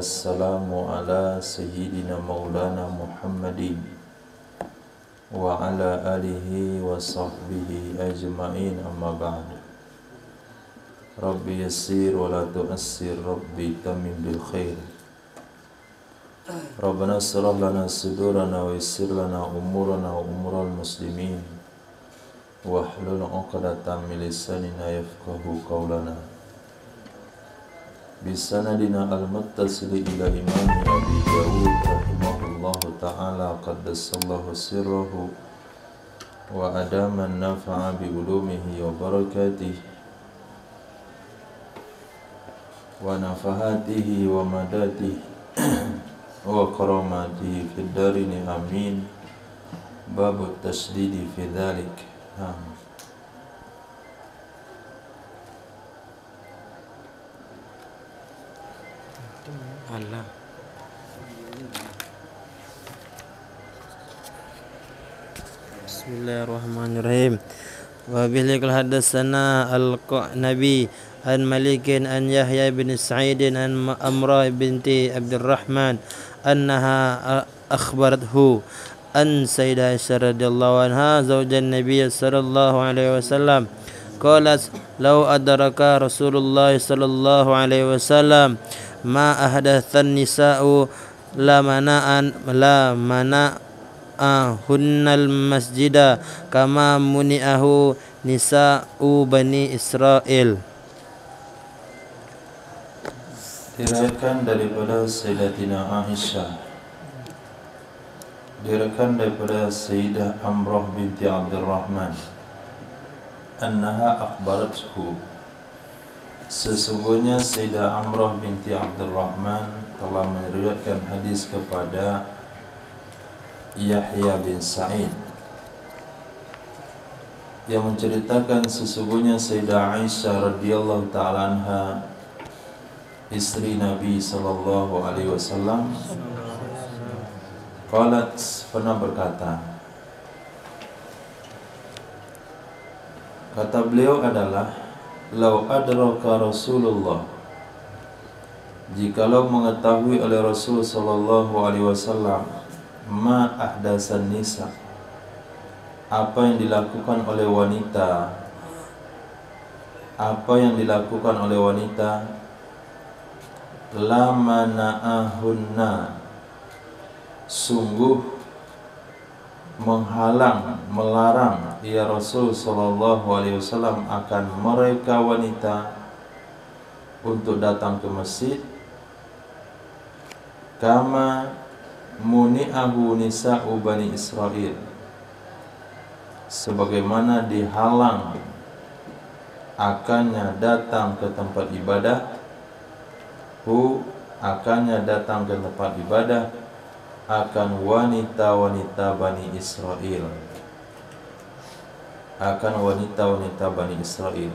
wassalamu ala sayyidina maulana Muhammadin wa ala alihi wa sahbihi ajma'in, amma ba'd. Rabbi yassir wa la tu'assir, Rabbi tamim bil khair. Rabbana syrah lana sudurana wa yassir lana umurana wa umural muslimin wahlul 'uqdatam min lisanina yafqahu qawlana. Bisanadina al-muttasili ila imam Abi Dawud rahimahullahu ta'ala qaddasallahu sirrahu wa adama an-nafa'a bi ulumihi wa barakatihi wa nafahatihi wa madatihi wa karamatihi fid darini amin. Babu tasdidi fi dhalik. Allah. Bismillahirrahmanirrahim. Wa bihi hadatsana al-Qanabi an Malikin an Yahya bin Sa'id an Amrah binti Abdurrahman annaha akhbarathu an Sayyidah Aisyah radhiyallahu anha zawjan Nabiy sallallahu alaihi wasallam qalat law adraka Rasulullah sallallahu alaihi wasallam ma ahdathan nisa'u la mana'ahunnal masjida kama muni'ahu nisa'u Bani Israel. Diriwayatkan daripada Sayyidatina Aisyah, diriwayatkan daripada Sayyidah Amrah binti Abdurrahman, annaha akhbarathu, sesungguhnya Sayyidah Amrah binti Abdurrahman telah meriwayatkan hadis kepada Yahya bin Sa'id yang menceritakan sesungguhnya Sayyidah Aisyah radhiyallahu ta'ala anha, istri Nabi sallallahu alaihi wasallam, qalat, pernah berkata, kata beliau adalah, lau adraka Rasulullah, jikalau mengetahui oleh Rasul sallallahu alaihi wasallam, ma ahdasan nisa, apa yang dilakukan oleh wanita, la mana'ahunna, sungguh melarang ya Rasul sallallahu alaihi wasallam akan mereka wanita untuk datang ke masjid, kama muni'ahu nisa'u Bani Israel, sebagaimana dihalang akannya datang ke tempat ibadah, akannya datang ke tempat ibadah akan wanita-wanita Bani Israel, akan wanita-wanita Bani Israel.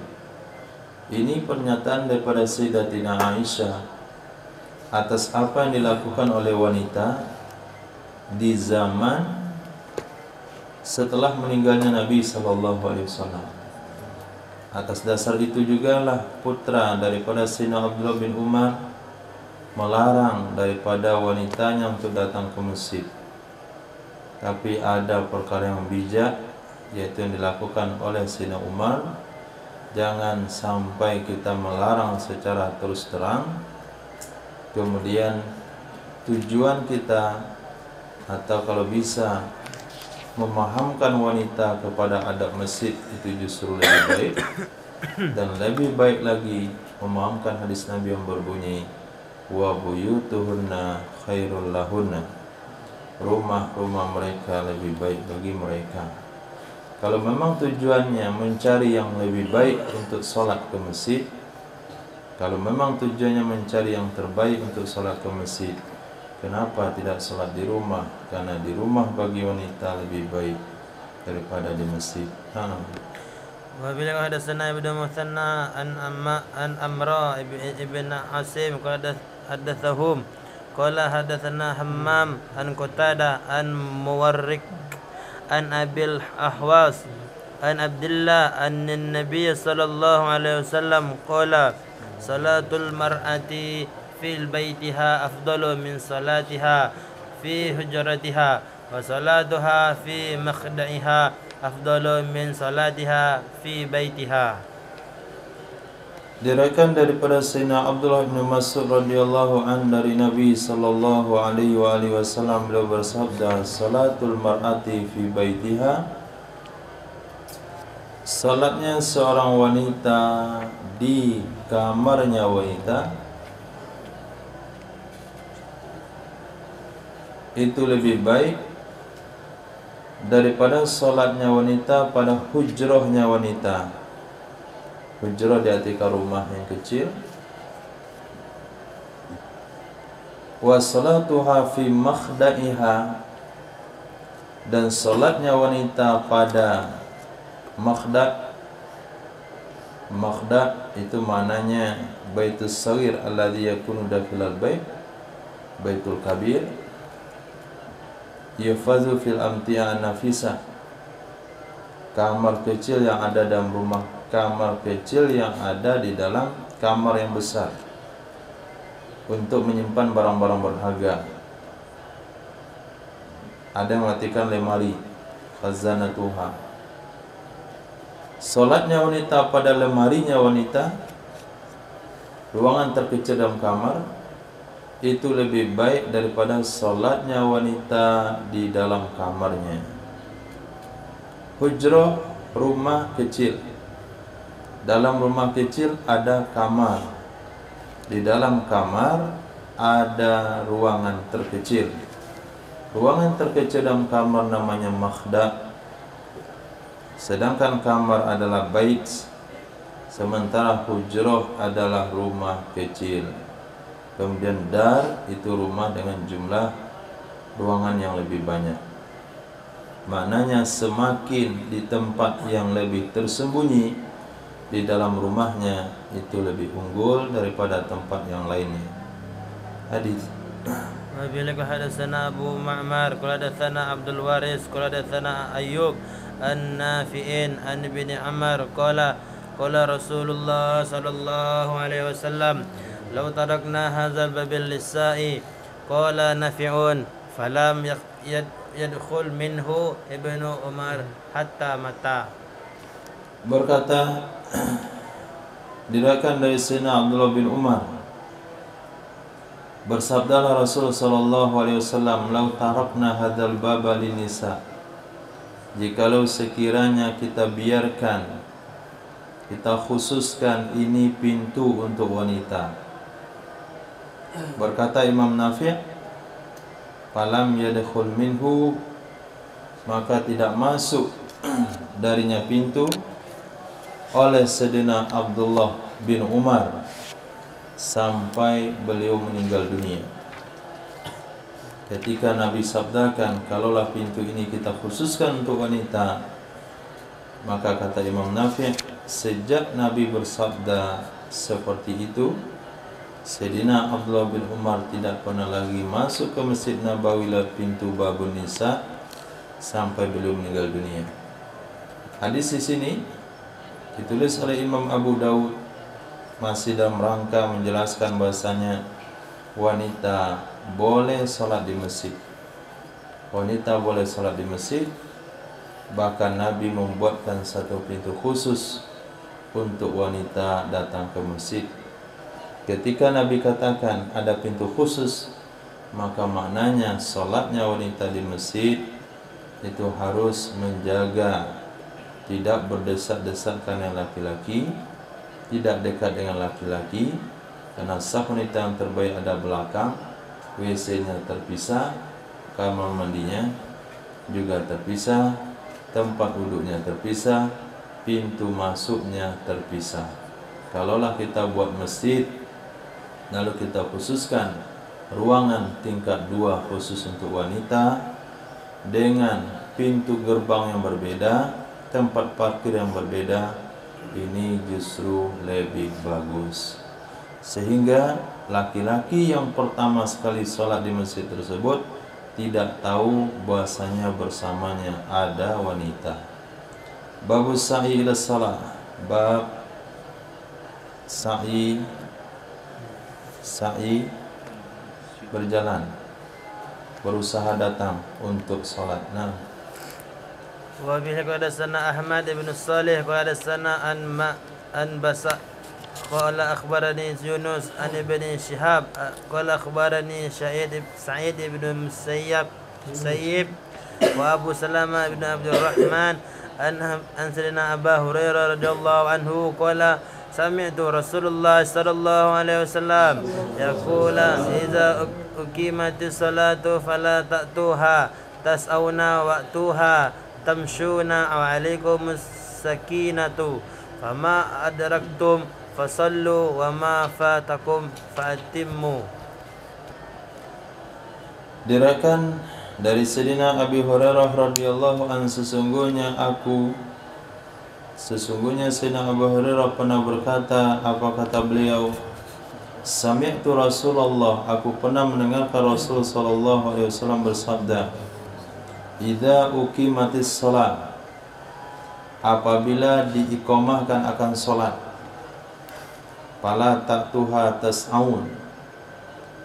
Ini pernyataan daripada Sayyidatina Aisyah atas apa yang dilakukan oleh wanita di zaman setelah meninggalnya Nabi sallallahu alaihi wasallam. Atas dasar itu jugalah putra daripada Sayyidina Abdullah bin Umar melarang daripada wanitanya untuk datang ke masjid. Tapi ada perkara yang bijak, yaitu yang dilakukan oleh Sayyidina Umar. Jangan sampai kita melarang secara terus terang, kemudian tujuan kita, atau kalau bisa memahamkan wanita kepada adab masjid, itu justru lebih baik. Dan lebih baik lagi memahamkan hadis Nabi yang berbunyi, wa buyutuhunna khairul lahunna, rumah-rumah mereka lebih baik bagi mereka. Kalau memang tujuannya mencari yang lebih baik untuk sholat ke masjid, kalau memang tujuannya mencari yang terbaik untuk sholat ke masjid, kenapa tidak sholat di rumah? Karena di rumah bagi wanita lebih baik daripada di masjid. Wa billahi hadatsana Ibnu Mutsanna an Amra ibn Asim qala hadatsahum qala hadatsana Hammam an Qatadah an Muwarrik an Abil Ahwas an Abdullah an Nabiy sallallahu alaihi wasallam qala salatul mar'ati في بيتها أفضل من صلاتها في حجرتها وصلاتها في مخدعها أفضل من صلاتها في بيتها. Diriwayatkan daripada Sayyidina Abdullah bin Mas'ud radhiyallahu an dari Nabi sallallahu alaihi wasallam, beliau bersabda, salatul mar'ati fi baitiha, salatnya seorang wanita di kamarnya wanita itu lebih baik daripada salatnya wanita pada hujrahnya wanita. Hujrah diartikan rumah yang kecil. Wa salatuha fi makhda'iha, dan salatnya wanita pada makhda'. Makhda' itu maknanya baitus saghir alladhi yakunu dakhilal bait, baitul kabir, yafazu fil amti'a nafisa, kamar kecil yang ada dalam rumah, kamar kecil yang ada di dalam kamar yang besar untuk menyimpan barang-barang berharga. Ada yang mengartikan lemari, khazanatuha. Salatnya wanita pada lemarinya wanita, ruangan terkecil dalam kamar, itu lebih baik daripada salatnya wanita di dalam kamarnya. Hujrah, rumah kecil. Dalam rumah kecil ada kamar. Di dalam kamar ada ruangan terkecil. Ruangan terkecil dalam kamar namanya makhda'. Sedangkan kamar adalah bait, sementara hujrah adalah rumah kecil. Kemudian dar itu rumah dengan jumlah ruangan yang lebih banyak. Maknanya semakin di tempat yang lebih tersembunyi di dalam rumahnya itu lebih unggul daripada tempat yang lainnya. Hadis. وبلغ حدثنا أبو معمر قال حدثنا عبد الوارث قال حدثنا أيوب النافع عن ابن عمر قال قال رسول الله صلى الله عليه وسلم لو تركنا هذا الباب للنساء قال نافع فلم يدخل منه ابن عمر حتى متى. Berkata, diriwayatkan dari Sayyidina Abdullah bin Umar, bersabdalah Rasul sallallahu alaihi wasallam, "Lau tarakna hadzal baba linisa." Jikalau sekiranya kita biarkan, kita khususkan ini pintu untuk wanita. Berkata Imam Nafi', "Falam yadkhul minhu," maka tidak masuk darinya pintu oleh Sayyidina Abdullah bin Umar sampai beliau meninggal dunia. Ketika Nabi sabdakan, kalaulah pintu ini kita khususkan untuk wanita, maka kata Imam Nafi', sejak Nabi bersabda seperti itu, Sayyidina Abdullah bin Umar tidak pernah lagi masuk ke Masjid Nabawi lewat pintu Babun Nisa sampai beliau meninggal dunia. Hadis di sini ditulis oleh Imam Abu Daud masih dalam rangka menjelaskan bahasanya wanita boleh sholat di masjid. Wanita boleh sholat di masjid. Bahkan Nabi membuatkan satu pintu khusus untuk wanita datang ke masjid. Ketika Nabi katakan ada pintu khusus, maka maknanya sholatnya wanita di masjid itu harus menjaga, tidak berdesak-desakan dengan laki-laki, tidak dekat dengan laki-laki, karena saf wanita yang terbaik ada belakang, WC-nya terpisah, kamar mandinya juga terpisah, tempat duduknya terpisah, pintu masuknya terpisah. Kalaulah kita buat masjid, lalu kita khususkan ruangan tingkat 2 khusus untuk wanita dengan pintu gerbang yang berbeda, tempat parkir yang berbeda, ini justru lebih bagus. Sehingga laki-laki yang pertama sekali sholat di masjid tersebut tidak tahu bahasanya bersamanya ada wanita. Babus sa'i ila salah, bab sa'i sa'i berjalan, berusaha datang untuk sholat. Nah, وبه قال حدثنا أحمد بن الصالح قال حدثنا أن بس قال أخبرني يونس عن ابن شهاب قال أخبرني سعيد بن مسيب وأبو سلمة بن عبد الرحمن أن سيدنا أبا هريرة رضي الله عنه قال سمعت رسول الله صلى الله عليه وسلم يقول إذا أقيمت الصلاة فلا تأتوها تسعون وأتوها تمشون وعليكم السكينة فما أدركتم فصلوا وما فاتكم فأتموا. Diriwayatkan dari Sayyidina Abi Hurairah radhiyallahu an, sesungguhnya Sayyidina Abu Hurairah pernah berkata, apa kata beliau? Sami'tu Rasulullah, aku pernah mendengarkan Rasul sallallahu alaihi wasallam bersabda, idza uqimatis shalah, apabila diiqamahkan akan salat, fala ta'tuha tas'aun,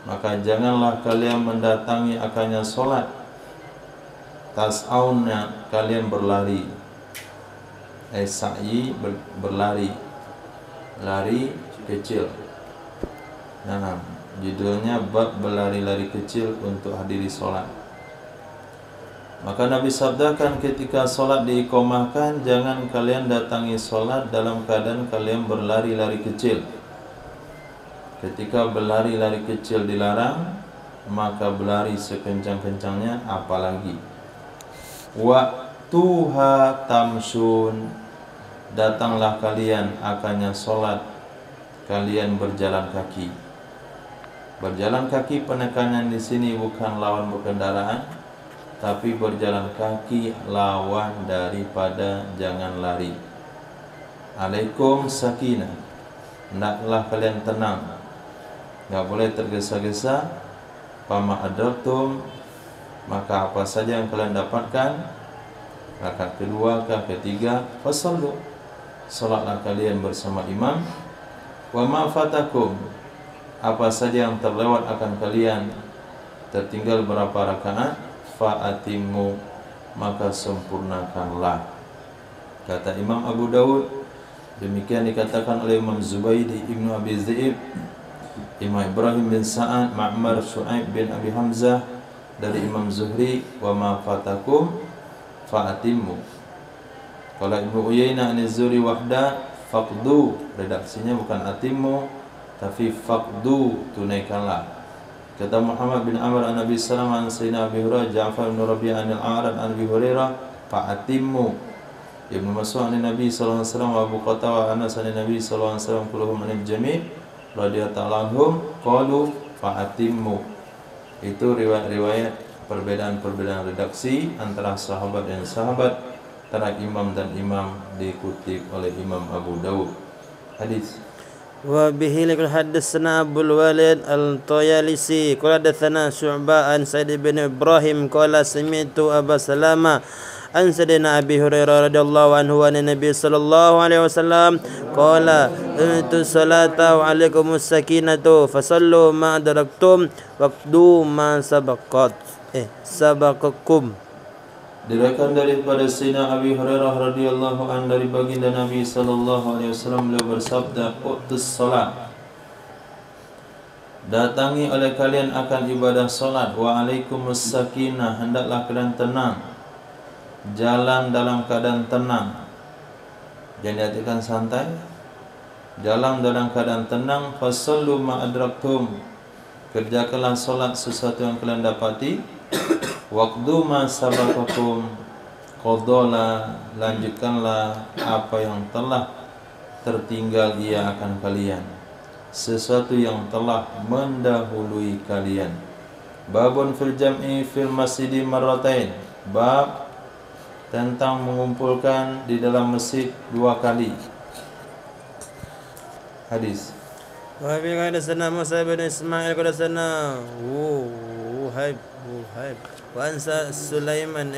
maka janganlah kalian mendatangi akannya salat, tas'aunnya kalian berlari, sa'i berlari, lari kecil. Nah, judulnya bab berlari-lari kecil untuk hadiri salat. Maka Nabi sabdakan, ketika solat diiqamahkan, jangan kalian datangi solat dalam keadaan kalian berlari-lari kecil. Ketika berlari-lari kecil dilarang, maka berlari sekencang-kencangnya apalagi. Waktuha tamsun, datanglah kalian akannya solat, kalian berjalan kaki. Berjalan kaki penekanan di sini bukan lawan berkendaraan, tapi berjalan kaki lawan daripada jangan lari. Alaikum sakinah, hendaklah kalian tenang, enggak boleh tergesa-gesa. Fama adraktum, maka apa saja yang kalian dapatkan, rakaat kedua ke ketiga, fasallu, salatlah kalian bersama imam. Wa ma fatakum, apa saja yang terlewat akan kalian, tertinggal berapa rakaat, fa'atimu, maka sempurnakanlah. Kata Imam Abu Dawud, demikian dikatakan oleh Imam Zubaydi Ibnu Abi Zaib, Imam Ibrahim bin Sa'ad, Ma'mar Shu'aib bin Abi Hamzah, dari Imam Zuhri, wa ma fatakum fa'atimu. Kalau Ibnu Uyainah an-Zuri wahda, faqdu, redaksinya bukan atimu tapi faqdu, tunaikanlah. Kata Muhammad bin Amr an Nabi sallallahu alaihi wasallam, Sayyidina Abi Hurairah, Ja'far bin Rabi'ah al-A'rad an Abi Hurairah, fa'atimmu. Ibnu Mas'ud an Nabi sallallahu alaihi wasallam, wa Abu Qatadah an Nabi sallallahu alaihi wasallam, kulluhum an jami' radhiyallahu anhum qalu fa'atimmu. Itu riwayat-riwayat perbedaan-perbedaan redaksi antara sahabat dan sahabat, antara imam dan imam, dikutip oleh Imam Abu Dawud. Hadis. وبه لقد حدثنا أبو الوليد الطيالسي قال حدثنا شعبة عن سعيد بن إبراهيم قال سمعت أبا سلمة عن سيدنا أبي هريرة رضي الله عنه عن النبي صلى الله عليه وسلم قال أمرت الصلاة وعليكم السكينة فصلوا ما أدركتم واقضوا ما سبقكم. Diriwayatkan daripada Sayyidina Abi Hurairah radhiyallahu an, dari baginda Nabi sallallahu alaihi wasallam, beliau bersabda, "Utus salat, datangi oleh kalian akan ibadah salat, wa alaikumus sakinah, hendaklah kalian tenang, jalan dalam keadaan tenang." Jangan diartikan santai, jalan dalam keadaan tenang. Fasallu ma adraktum, kerjakanlah salat sesuatu yang kalian dapati. Waqdu ma sabaqakum, qadalah, lanjutkanlah apa yang telah tertinggal ia akan kalian, sesuatu yang telah mendahului kalian. Babun fil jam'i fil masjidi marratain, bab tentang mengumpulkan di dalam masjid 2 kali. Hadis. Wa bi hadasana Musa bin Ismail hadasana Wuhaib wa ansa Sulaiman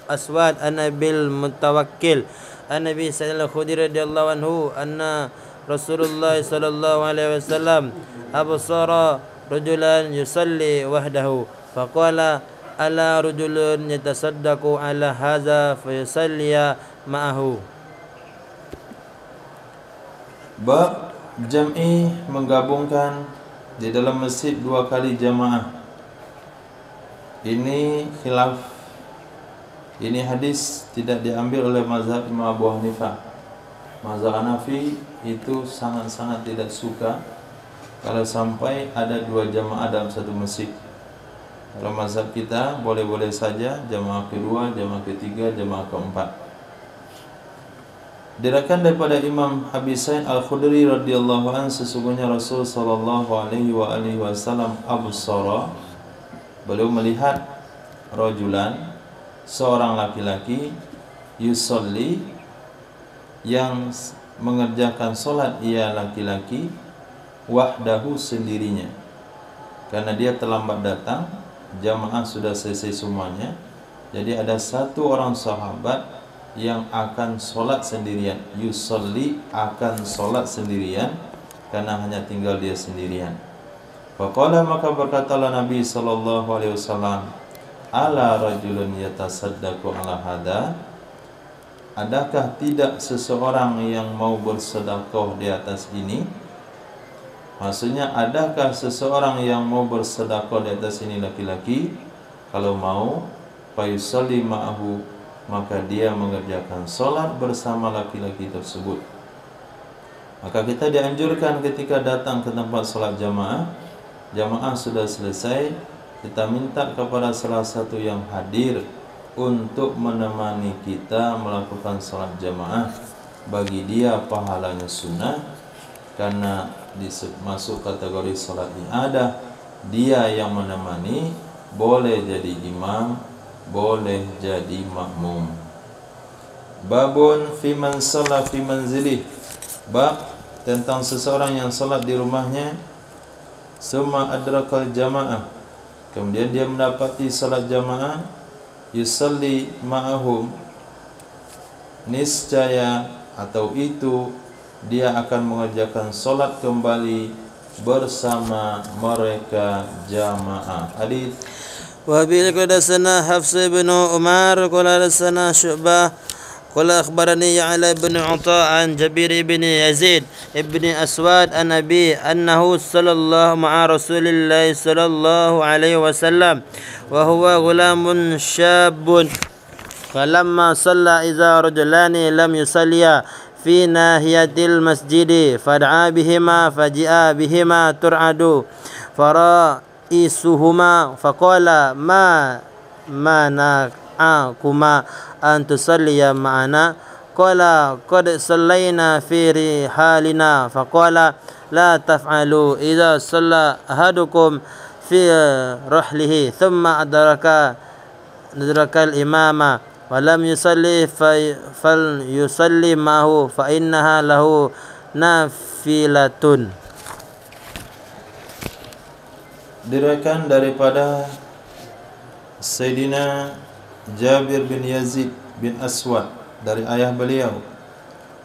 Aswad an Nabil Mutawakkil an Nabi sallallahu alaihi radhiyallahu anhu anna Rasulullah sallallahu alaihi wasallam absara rajulan yusalli wahdahu faqala ala rajulun yatasaddaqu ala hadza fayusalliya ma'ahu. Bab jam'i menggabungkan di dalam masjid 2 kali jamaah. Ini khilaf. Ini hadis tidak diambil oleh mazhab Imam Abu Hanifah. Mazhab Hanafi itu sangat-sangat tidak suka kalau sampai ada 2 jamaah dalam satu masjid. Kalau mazhab kita boleh-boleh saja jamaah kedua, jamaah ketiga, jamaah keempat. Diriwayatkan daripada Imam Abi Sa'id Al-Khudri radhiyallahu anhu, sesungguhnya Rasul sallallahu alaihi wasallam absara, beliau melihat rajulan, seorang laki-laki, yusolli, yang mengerjakan solat ia laki-laki, wahdahu, sendirinya. Karena dia terlambat datang, jamaah sudah selesai semuanya. Jadi ada satu orang sahabat yang akan solat sendirian, yusolli, akan solat sendirian, karena hanya tinggal dia sendirian. Faqala, maka berkatalah Nabi sallallahu alaihi wasallam, ala rajulun yatasaddaqu ala hada, adakah tidak seseorang yang mau bersedekah di atas ini? Maksudnya, adakah seseorang yang mau bersedekah di atas ini laki-laki? Kalau mau, fayusalli ma'ahu, maka dia mengerjakan solat bersama laki-laki tersebut. Maka kita dianjurkan ketika datang ke tempat solat jamaah, jamaah sudah selesai, kita minta kepada salah satu yang hadir untuk menemani kita melakukan salat jamaah. Bagi dia pahalanya sunnah, karena masuk kategori salat ibadah. Dia yang menemani, boleh jadi imam, boleh jadi makmum. Babun fi man shalla fi manzilih, bab tentang seseorang yang salat di rumahnya, summa adrakal jamaah, kemudian dia mendapati salat jamaah, yusalli ma'ahum, niscaya atau itu dia akan mengerjakan solat kembali bersama mereka jamaah. Hadis وابي حدثنا حفص بن عمر قال حدثنا شعبة قال أخبرني علي بن عطاء عن جبير بن يزيد بن أسود عن أبي أنه صلى الله مع رسول الله صلى الله عليه وسلم وهو غلام شاب فلما صلى إذا رجلان لم يصليا في ناحية المسجد فدعا بهما فجاء بهما ترعد فرئيسهما فقال ما منعكما أن تصليا معنا قال قد صلينا في رحالنا فقال لا تفعلوا إذا صلى أحدكم في رحله ثم أدرك الإمام ولم يصلي فليصلي معه فإنها له نافلة. Diriwayatkan daripada Sayyidina Jabir bin Yazid bin Aswad, dari ayah beliau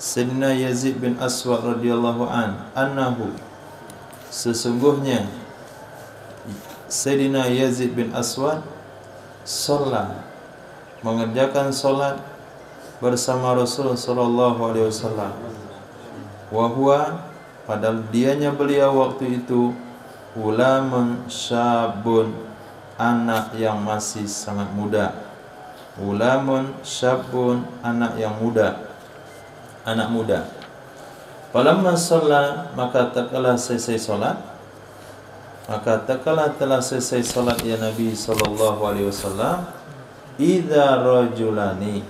Sayyidina Yazid bin Aswad radhiyallahu anhu, sesungguhnya Sayyidina Yazid bin Aswad sholat, mengerjakan solat bersama Rasul sallallahu alaihi wasallam. Wa huwa, padahal dianya beliau waktu itu, ulamun syabun, anak yang masih sangat muda. Ulamun syabun, anak yang muda, anak muda. Falamma shalla, maka tatkala selesai solat, maka tatkala telah selesai solat ya Nabi sallallahu alaihi wasallam, idza rajulani,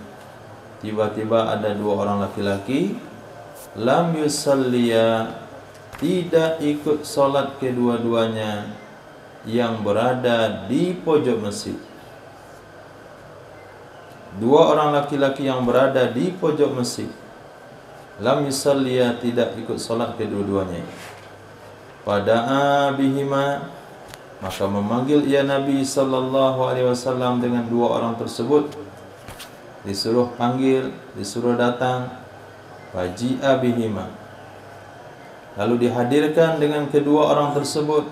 tiba-tiba ada 2 orang laki-laki, lam yusalliya, tidak ikut solat kedua-duanya, yang berada di pojok masjid. 2 orang laki-laki yang berada di pojok masjid, lam yusalliya, tidak ikut solat kedua-duanya. Pada bihima, maka memanggil ia Nabi sallallahu alaihi wasallam dengan 2 orang tersebut. Disuruh panggil, disuruh datang. Faji'a bihima, lalu dihadirkan dengan kedua orang tersebut,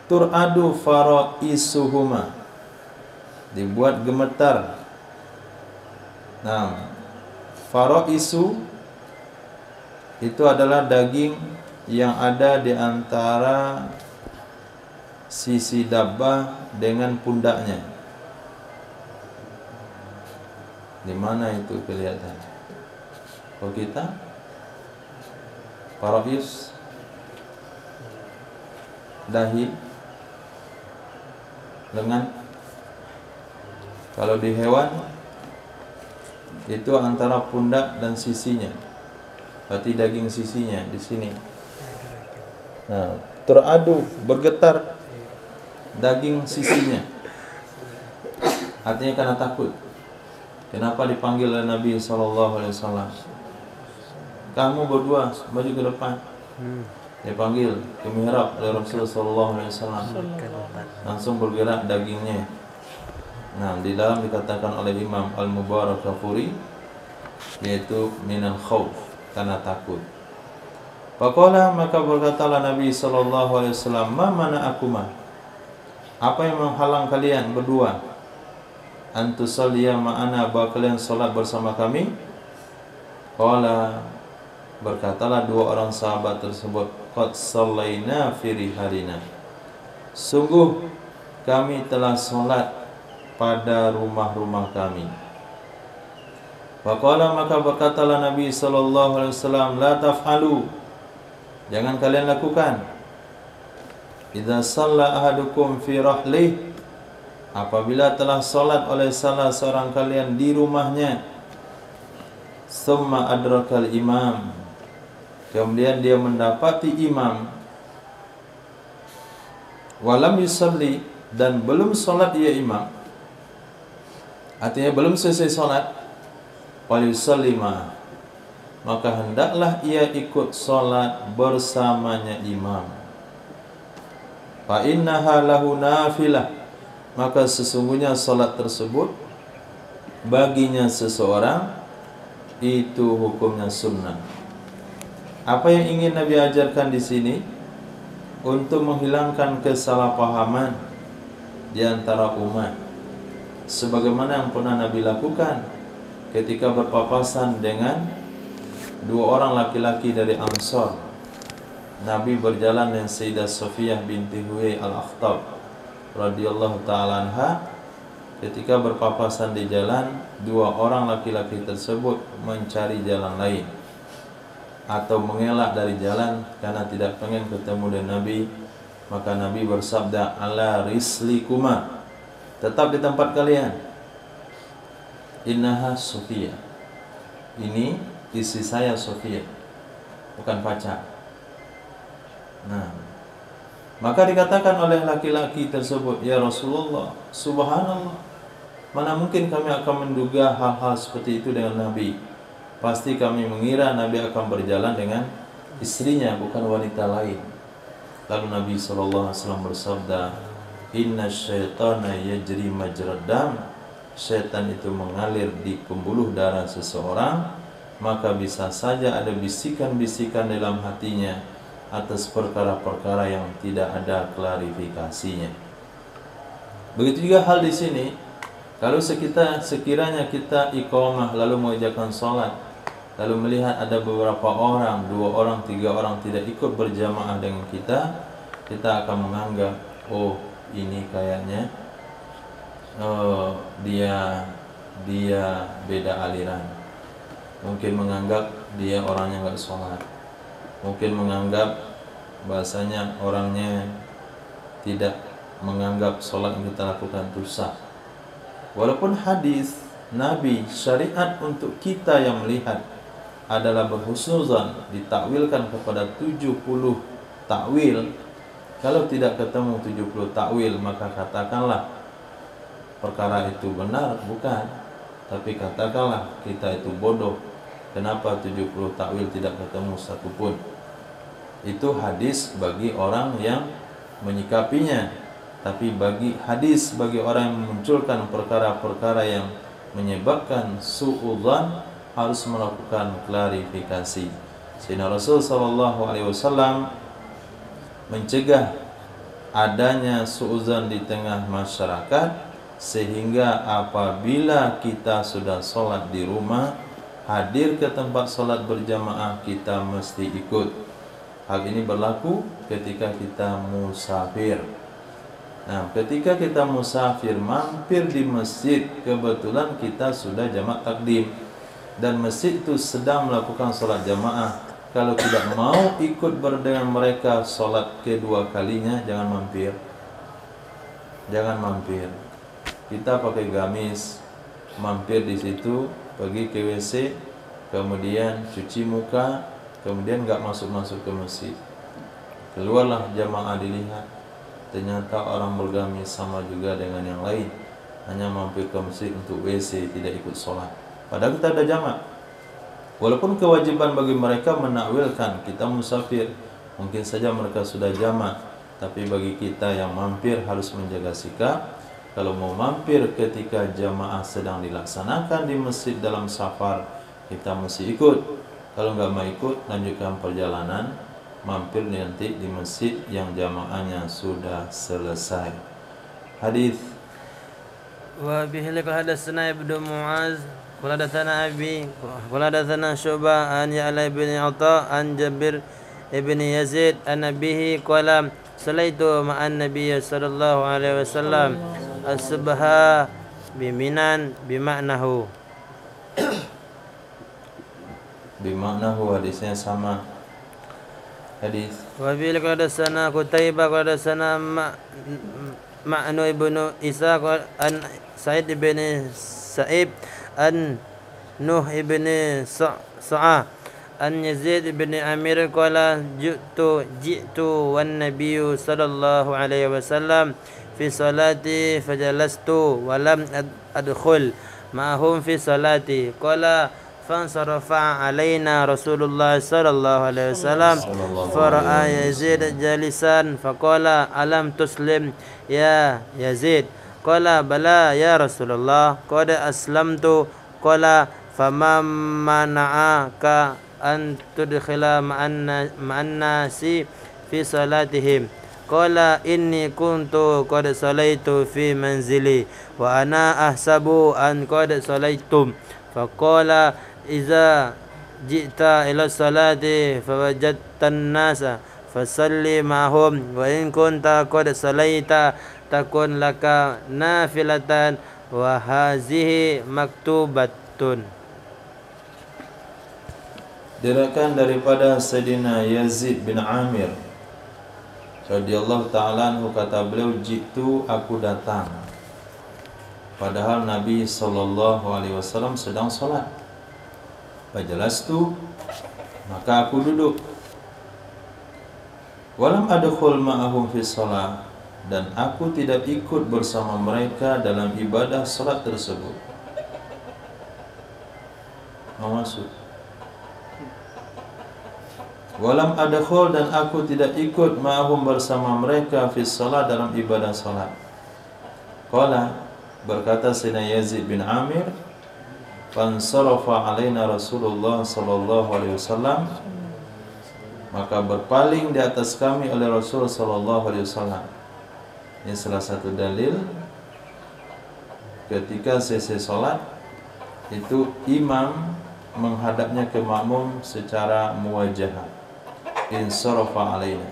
tur'adu faraisuhuma, dibuat gemetar. Nah, faraisu itu adalah daging yang ada di antara sisi dabbah dengan pundaknya. Di mana itu kelihatan? Kalau kita farais, dahi, lengan. Kalau di hewan itu antara pundak dan sisinya. Berarti daging sisinya di sini. Nah, teradu, bergetar daging sisinya. Artinya karena takut. Kenapa dipanggil oleh Nabi SAW? Kamu berdua maju ke depan. Dipanggil ke mihrab oleh Rasulullah SAW. Langsung bergerak dagingnya. Nah, di dalam dikatakan oleh Imam Al-Mubarakafuri, yaitu minal khawf, karena takut. Faqala, maka berkatalah Nabi SAW, ma mana'akuma, apa yang menghalang kalian berdua, antusalliya ma'ana, bahwa kalian salat bersama kami? Qala, berkatalah dua orang sahabat tersebut, qad sallaina fi rihalina, sungguh kami telah salat pada rumah-rumah kami. Faqala, maka berkatalah Nabi SAW, la taf'alu, jangan kalian lakukan. Idza shalla ahadukum fi rahlih, apabila telah salat oleh salah seorang kalian di rumahnya, summa adrakal imam, kemudian dia mendapati imam, walam yusalli, dan belum salat ia imam, artinya belum selesai salat, wal yusallima, maka hendaklah ia ikut salat bersamanya imam. Fa innaha lahu nafilah, maka sesungguhnya salat tersebut baginya seseorang itu hukumnya sunnah. Apa yang ingin Nabi ajarkan di sini? Untuk menghilangkan kesalahpahaman di antara umat, sebagaimana yang pernah Nabi lakukan ketika berpapasan dengan dua orang laki-laki dari Ansar. Nabi berjalan dengan Sayyidah Safiyah binti Huyai Al-Akhtab radhiyallahu ta'ala anha. Ketika berpapasan di jalan, dua orang laki-laki tersebut mencari jalan lain atau mengelak dari jalan karena tidak pengen ketemu dengan Nabi. Maka Nabi bersabda, ala rislikuma, tetap di tempat kalian. Innaha Safiyah, ini istri saya Safiyah, bukan pacar. Nah, maka dikatakan oleh laki-laki tersebut, ya Rasulullah, subhanallah, mana mungkin kami akan menduga hal-hal seperti itu dengan Nabi. Pasti kami mengira Nabi akan berjalan dengan istrinya, bukan wanita lain. Lalu Nabi SAW bersabda, inna syaitana yajri majrad dam, syaitan itu mengalir di pembuluh darah seseorang, maka bisa saja ada bisikan-bisikan dalam hatinya atas perkara-perkara yang tidak ada klarifikasinya. Begitu juga hal di sini. Kalau sekiranya kita iqamah lalu mengerjakan sholat, lalu melihat ada beberapa orang, 2 orang, 3 orang tidak ikut berjamaah dengan kita, kita akan menganggap, oh ini kayaknya dia beda aliran. Mungkin menganggap dia orangnya nggak sholat. Mungkin menganggap bahasanya orangnya tidak menganggap sholat yang kita lakukan itu sah. Walaupun hadis Nabi, syariat untuk kita yang melihat adalah berhusnuzan, ditakwilkan kepada 70 takwil. Kalau tidak ketemu 70 takwil, maka katakanlah perkara itu benar, bukan. Tapi katakanlah kita itu bodoh. Kenapa 70 takwil tidak ketemu satupun? Itu hadis bagi orang yang menyikapinya. Tapi hadis bagi orang yang memunculkan perkara-perkara yang menyebabkan su'udzan, harus melakukan klarifikasi. Sehingga Rasul sallallahu alaihi wasallam mencegah adanya suuzan di tengah masyarakat, sehingga apabila kita sudah sholat di rumah, hadir ke tempat sholat berjamaah, kita mesti ikut. Hal ini berlaku ketika kita musafir. Nah, ketika kita musafir mampir di masjid, kebetulan kita sudah jamak takdim dan masjid itu sedang melakukan sholat jamaah. Kalau tidak mau ikut berdengan mereka sholat kedua kalinya, jangan mampir. Jangan mampir. Kita pakai gamis, mampir di situ, pergi ke WC, kemudian cuci muka, kemudian nggak masuk ke masjid. Keluarlah jamaah dilihat, ternyata orang bergamis sama juga dengan yang lain, hanya mampir ke masjid untuk WC, tidak ikut sholat. Padahal kita ada jamak. Walaupun kewajiban bagi mereka menakwilkan kita musafir, mungkin saja mereka sudah jamak, tapi bagi kita yang mampir harus menjaga sikap. Kalau mau mampir ketika jamaah sedang dilaksanakan di masjid dalam safar, kita mesti ikut. Kalau nggak mau ikut, lanjutkan perjalanan, mampir nanti di masjid yang jamaahnya sudah selesai. Hadis. Wa bihi hadatsana Ibnu Muaz qala hadatsana Abi qala hadatsana Syu'bah an Ya'la bin Atha an Jabir ibn Yazid an Nabihi qala salaitu ma'an Nabiy sallallahu alaihi wasallam as-subha biminan bimaknahu. Bimaknahu, hadisnya sama. Hadis. Wa bihi hadatsana Qutaibah qala hadatsana Ma'nu ibnu Isa an Sa'id ibn Sa'ib an Nuh ibn Sa'ah an Yazid ibn Amir qala ji'tu wan nabiyyu sallallahu alaihi wasallam fi salati fajalastu wa lam adkhul ma'hum fi salati qala fansarafa alaina Rasulullah sallallahu alaihi wasallam fara'a Yazid jalisan faqala alam tuslim ya Yazid qala bala ya Rasulullah qad aslamtu qala fama mana'aka an tudkhila ma'an nasi fi salatihim qala inni kuntu qad salaitu fi manzili wa ana ahsabu an qad salaitum faqala iza ji'ta ila salati fawajadtan nasa fasalli ma'hum wa in kunta qad salaita takun laka nafilatan wa hazihi maktubatun. Diriwayatkan daripada Sayyidina Yazid bin Amir radhiyallahu ta'ala anhu, kata beliau, jitu, aku datang, padahal Nabi sallallahu alaihi wasallam sedang salat. Fajalastu, maka aku duduk. Walam adkhul ma'ahum fi shalah, dan aku tidak ikut bersama mereka dalam ibadah salat tersebut. Masuk. Walam adkhul, dan aku tidak ikut ma'ahum bersama mereka fi shalah, dalam ibadah salat. Qala, berkata Sayyidina Yazid bin Amir, fansarafa alaina Rasulullah sallallahu alaihi wasallam, maka berpaling di atas kami oleh Rasul sallallahu alaihi wasallam. Ini salah satu dalil ketika selesai salat itu imam menghadapnya ke makmum secara muwajjah. Insarafa alaina,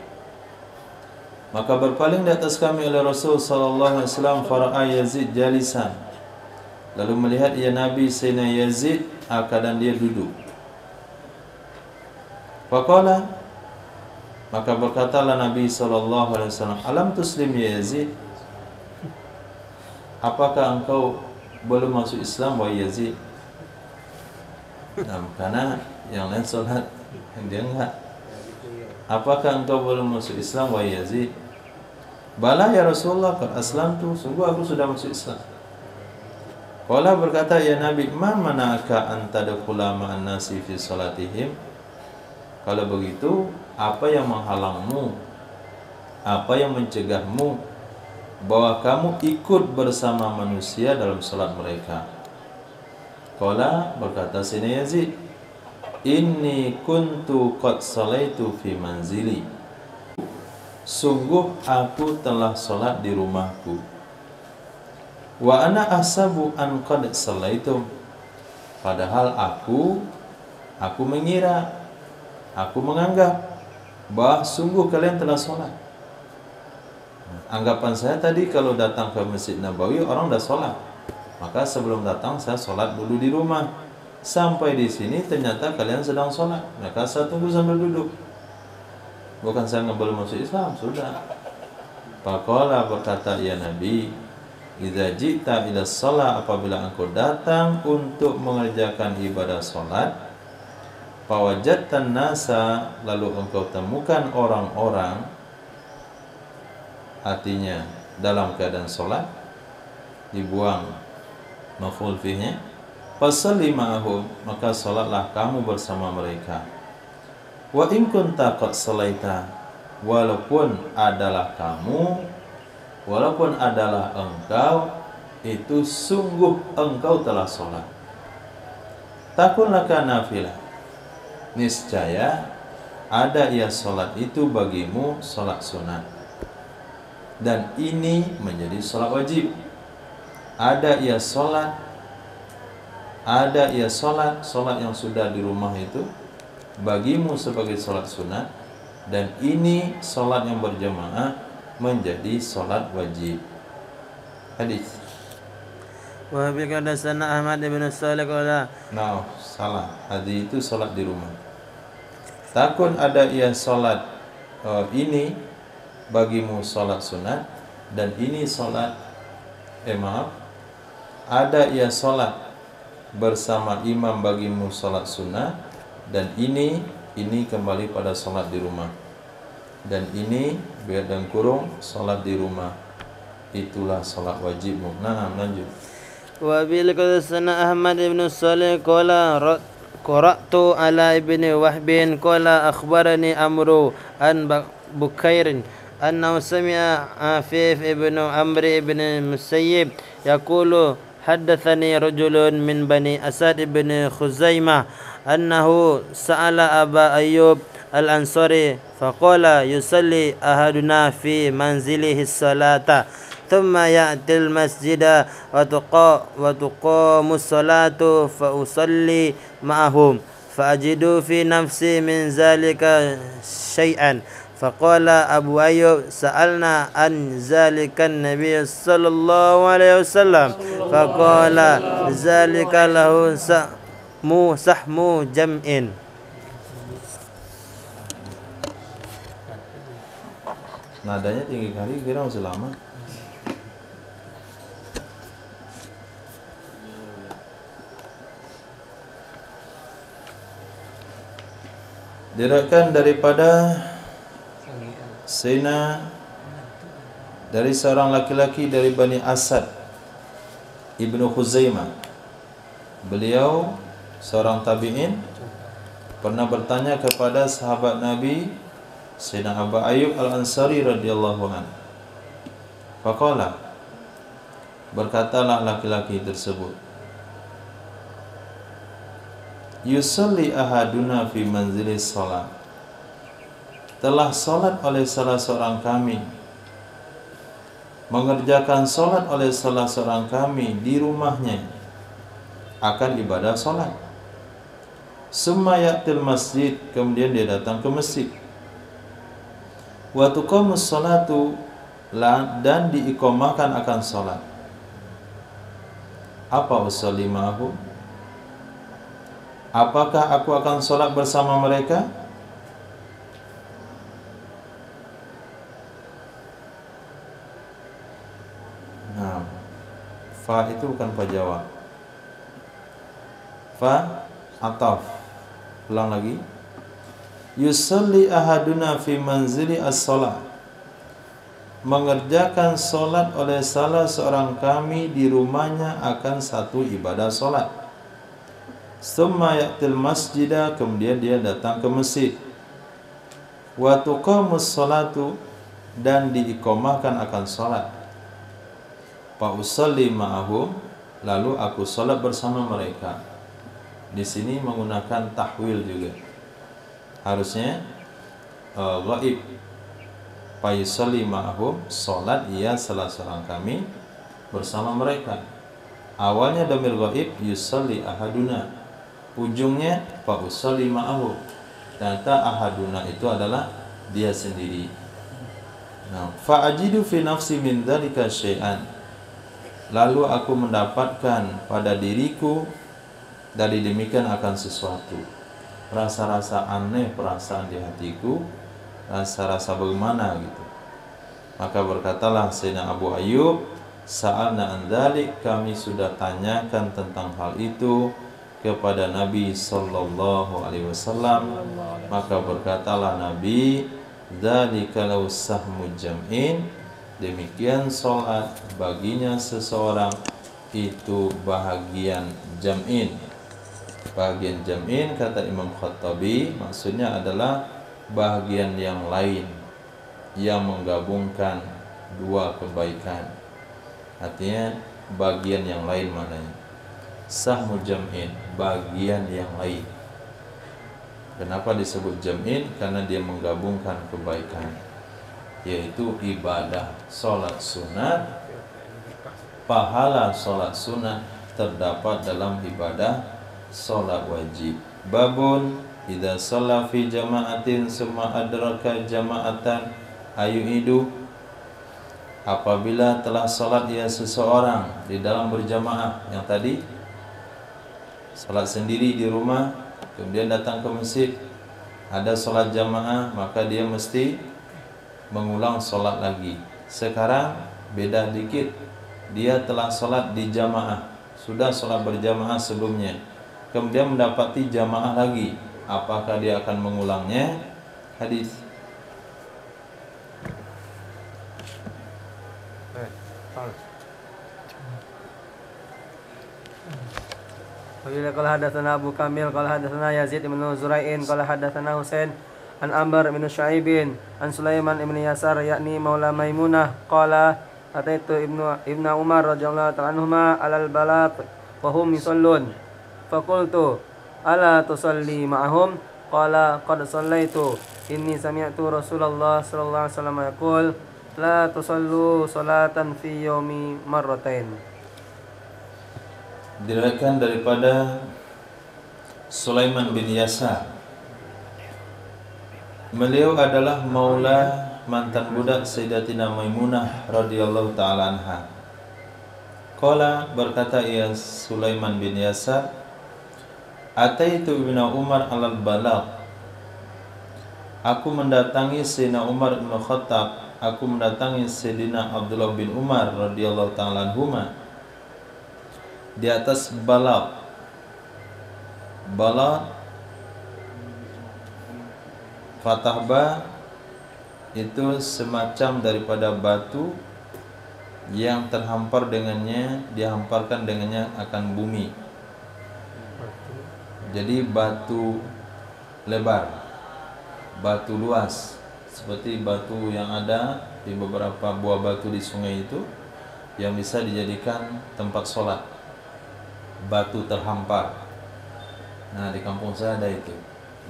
maka berpaling di atas kami oleh Rasul sallallahu alaihi wasallam, fara'a Yazid jalisan, lalu melihat ya Nabi Sayyidina Yazid keadaan dia duduk. Faqala, maka berkatalah Nabi sallallahu alaihi wasallam, alam tuslim ya Yazid, apakah engkau belum masuk Islam wahai Yazid? Nah, karena yang lain salat, dia enggak. Apakah engkau belum masuk Islam wahai Yazid? Bala ya Rasulullah, qad aslamtu, sungguh aku sudah masuk Islam. Qala, berkata ya Nabi, ma mana'aka an tadkhula ma'an nasi fi salatihim? Kalau begitu, apa yang menghalangmu, apa yang mencegahmu bahwa kamu ikut bersama manusia dalam salat mereka? Qala, berkata Sayyidina Yazid, inni kuntu qad salaitu fi manzili. Sungguh aku telah salat di rumahku. Wa ana ahsabu an qad salaitum. Padahal aku mengira, aku menganggap bahwa sungguh kalian telah salat. Anggapan saya tadi kalau datang ke Masjid Nabawi orang dah salat, maka sebelum datang saya salat dulu di rumah. Sampai di sini ternyata kalian sedang salat, maka saya tunggu sambil duduk. Bukan saya ngebel masuk Islam, sudah. Faqala, berkata ya Nabi, idza jita ila shalah, apabila engkau datang untuk mengerjakan ibadah salat, fawajadtan nasa, lalu engkau temukan orang-orang, artinya dalam keadaan salat, dibuang maf'ul fihi, fasalli ma'ahum, maka salatlah kamu bersama mereka. Wa in kunta qad salaita, walaupun adalah kamu, walaupun adalah engkau, itu sungguh engkau telah salat. Takun laka nafilah, niscaya ada ya salat itu bagimu salat sunat, dan ini menjadi salat wajib. Ada ya salat, salat yang sudah di rumah itu bagimu sebagai salat sunat, dan ini salat yang berjamaah menjadi salat wajib. Hadis. Wa bi hadatsana Ahmad bin Salih qala. Nah, salah. Hadis itu salat di rumah. Takun ada ia salat ini bagimu salat sunat, dan ini salat ada ia salat bersama imam bagimu salat sunat, dan ini kembali pada salat di rumah, dan ini biar dan kurung salat di rumah itulah salat wajibmu. Nah, lanjut. Wa bil qadasana Ahmad ibn Salih qala qara'tu ala ibni Wahbin qala akhbarani Amru an Bukairin annahu sami'a Afif ibn Amri ibn Musayyib yaqulu haddatsani rajulun min bani Asad ibn Khuzaimah annahu sa'ala Aba Ayyub al-Ansari faqala yusalli ahaduna fi manzilihi salata thumma ya'til masjida wa tuqamu salatu fa usalli ma'ahum fa ajidu fi nafsi min zalika syai'an faqala Abu Ayyub sa'alna an zalika an-nabiy sallallahu alaihi wasallam faqala zalika lahu sahmu jam'in. Nadanya tinggi kali, kira masih lama. Diriwayatkan daripada Sayyidina, dari seorang laki-laki dari Bani Asad Ibnu Khuzaimah. Beliau seorang tabi'in pernah bertanya kepada sahabat Nabi Sayyidina Abu Ayyub al-Ansari radhiyallahu anhu. Faqala, berkatalah laki-laki tersebut, yusalli ahaduna fi manzilis salat, telah salat oleh salah seorang kami, mengerjakan salat oleh salah seorang kami di rumahnya akan ibadah salat. Summa ya'til masjid, kemudian dia datang ke masjid. Wa tuqamus salatu, dan diiqamahkan akan salat. Apa usolli ma'ahu? Apakah aku akan salat bersama mereka? Nah, fa itu bukan fa jawab. Fa ataf. Ulang lagi. Yusalli ahaduna fi manzili as-salat, mengerjakan solat oleh salah seorang kami di rumahnya akan satu ibadah solat. Summa ya'til masjidah, kemudian dia datang ke masjid. Wa tuqamus salatu, dan diiqamahkan akan solat. Fa usalli ma'ahum, lalu aku solat bersama mereka. Di sini menggunakan tahwil juga. Harusnya ghaib. Fa yusalli ma'hum, salat ia salah seorang kami bersama mereka. Awalnya dhamir ghaib yusalli ahaduna. Ujungnya fa usalli ma'ahu. Ternyata ahaduna itu adalah dia sendiri. Nah, fa ajidu fi nafsi min dzalika syai'an. Lalu aku mendapatkan pada diriku dari demikian akan sesuatu. Rasa-rasa aneh perasaan di hatiku, rasa-rasa bagaimana gitu. Maka berkatalah Sayyidina Abu Ayyub, sa'alna an dzalik, kami sudah tanyakan tentang hal itu kepada Nabi sallallahu alaihi wasallam. Maka berkatalah Nabi, dzalika law sahmu jam'in, demikian salat baginya seseorang itu bahagian jam'in. Bahagian jam'in kata Imam Khattabi maksudnya adalah bahagian yang lain yang menggabungkan dua kebaikan. Artinya bagian yang lain maknanya. Sahmu jam'in, bagian yang lain. Kenapa disebut jam'in? Karena dia menggabungkan kebaikan, yaitu ibadah sholat sunat. Pahala sholat sunat terdapat dalam ibadah sholat wajib. Babun idza shalla fi jama'atin summa adraka jama'atan ayu'idu. Apabila telah sholat ia seseorang di dalam berjamaah, yang tadi sholat sendiri di rumah, kemudian datang ke masjid, ada sholat jamaah, maka dia mesti mengulang sholat lagi. Sekarang beda dikit, dia telah sholat di jamaah, sudah sholat berjamaah sebelumnya, kemudian mendapati jamaah lagi, apakah dia akan mengulangnya? Hadis. Qala hadatsana Abu Kamil qala hadatsana Yazid bin Zura'in qala hadatsana Husain an Amr bin Syu'aibin an Sulaiman bin Yasar yakni maula Maimunah qala ataitu ibnu Umar radhiyallahu ta'ala anhuma alal balat wa hum yusallun faqultu ala tusalli ma'ahum qala qad sallaitu inni sami'tu Rasulullah sallallahu alaihi wasallam yaqul la tusallu salatan fi yaumi marratain. Diriwayatkan daripada Sulaiman bin Yasar. Beliau adalah maula mantan budak Sayyidatina Maimunah radhiyallahu taala anha. Qala, berkata ia Sulaiman bin Yasar, ataitu ibnu Umar alal balagh. Aku mendatangi Sayyidina Umar bin Khattab, aku mendatangi Sayyidina Abdullah bin Umar radhiyallahu taala anhuma di atas balagh. Balagh fathah ba itu semacam daripada batu yang terhampar dengannya, dihamparkan dengannya akan bumi. Jadi batu lebar, batu luas, seperti batu yang ada di beberapa buah batu di sungai itu yang bisa dijadikan tempat sholat. Batu terhampar. Nah, di kampung saya ada itu,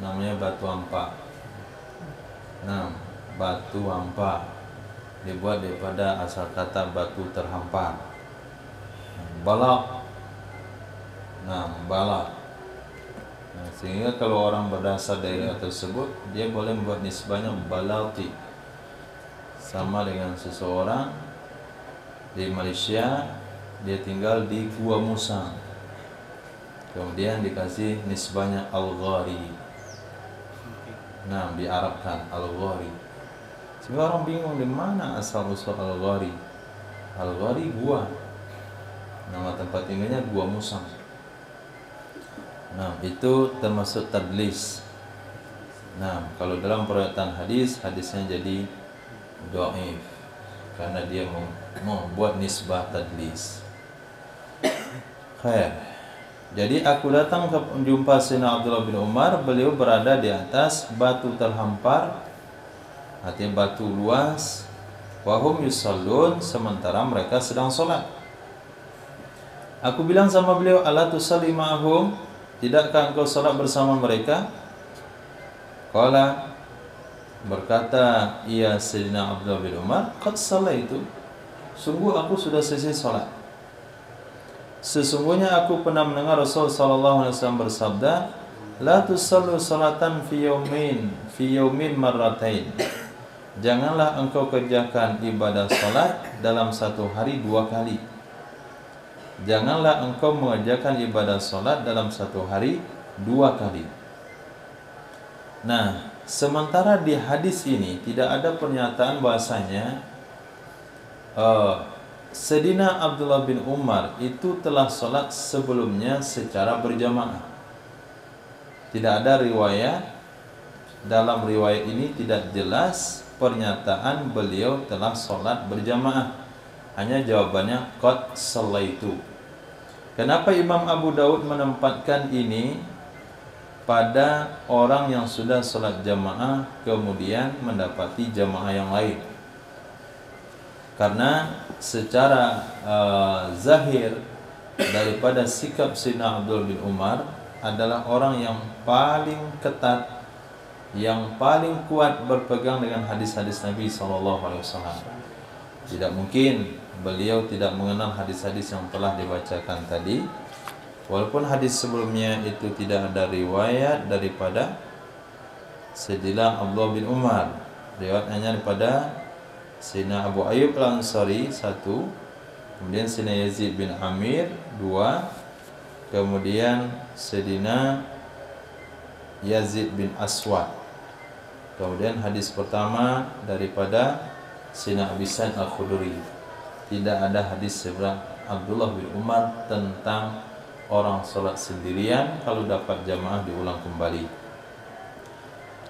namanya batu ampa. Nah, batu ampa dibuat daripada asal kata batu terhampar. Balak. Nah, balak. Nah, sehingga kalau orang berdasar daerah tersebut, dia boleh membuat nisbahnya balati. Sama dengan seseorang di Malaysia, dia tinggal di Gua Musang, kemudian dikasih nisbahnya Al-Ghari. Nah, diarabkan Al-Ghari. Sehingga orang bingung di mana asal usul Al-Ghari. Al-Ghari gua. Nama tempat tinggalnya Gua Musang. Nah, itu termasuk tadlis. Nah, kalau dalam periwayatan hadis, hadisnya jadi dhaif karena dia membuat nisbah tadlis. Khair. Jadi aku datang ke jumpa Sayyidina Abdullah bin Umar, beliau berada di atas batu terhampar, artinya batu luas. Wahum yusallun, sementara mereka sedang sholat. Aku bilang sama beliau, ala tusalli ma'hum, tidakkah engkau salat bersama mereka? Qala, berkata ia Sayyidina Abdullah bin Umar, qad sallaitu, sungguh aku sudah selesai salat. Sesungguhnya aku pernah mendengar Rasul sallallahu alaihi wasallam bersabda, la tusallu salatan fi yaumin marratain. Janganlah engkau kerjakan ibadah salat dalam satu hari 2 kali. Janganlah engkau mengerjakan ibadah salat dalam satu hari 2 kali. Nah, sementara di hadis ini tidak ada pernyataan bahasanya Sayyidina Abdullah bin Umar itu telah salat sebelumnya secara berjamaah. Tidak ada riwayat, dalam riwayat ini tidak jelas pernyataan beliau telah salat berjamaah. Hanya jawabannya qad shallaitu. Kenapa Imam Abu Daud menempatkan ini pada orang yang sudah salat jamaah kemudian mendapati jamaah yang lain? Karena secara zahir daripada sikap Sayyidina Abdullah bin Umar adalah orang yang paling ketat, yang paling kuat berpegang dengan hadis-hadis Nabi SAW. Tidak mungkin beliau tidak mengenal hadis-hadis yang telah dibacakan tadi, walaupun hadis sebelumnya itu tidak ada riwayat daripada Sayyidina Abdullah bin Umar. Riwayat hanya daripada Sayyidina Abu Ayyub al-Ansari 1, kemudian Sayyidina Yazid bin Amir 2, kemudian Sayyidina Yazid bin Aswad. Kemudian hadis pertama daripada Sayyidina Abi Sa'id al-Khudri. Tidak ada hadis sebelah Abdullah bin Umar tentang orang salat sendirian kalau dapat jamaah diulang kembali.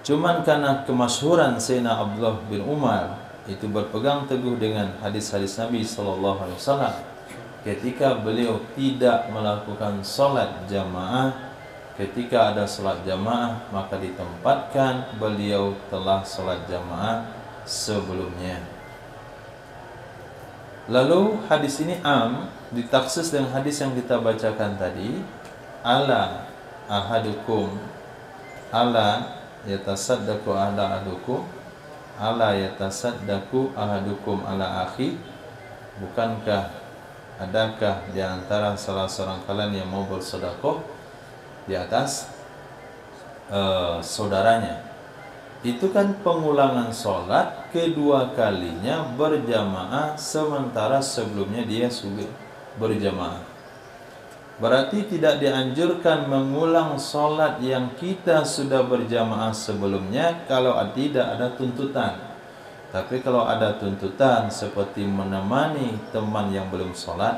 Cuman karena kemasyhuran Sayyidina Abdullah bin Umar itu berpegang teguh dengan hadis-hadis Nabi SAW, ketika beliau tidak melakukan salat jamaah, ketika ada salat jamaah maka ditempatkan beliau telah salat jamaah sebelumnya. Lalu hadis ini ditaksis dengan hadis yang kita bacakan tadi, ala ahadukum ala yatasaddaqu ala ahadukum ala yatasaddaqu ahadukum ala akhi. Bukankah adakah di antara salah seorang kalian yang mau bersedekah di atas saudaranya? Itu kan pengulangan sholat kedua kalinya berjamaah, sementara sebelumnya dia sudah berjamaah. Berarti tidak dianjurkan mengulang sholat yang kita sudah berjamaah sebelumnya kalau tidak ada tuntutan. Tapi kalau ada tuntutan seperti menemani teman yang belum sholat,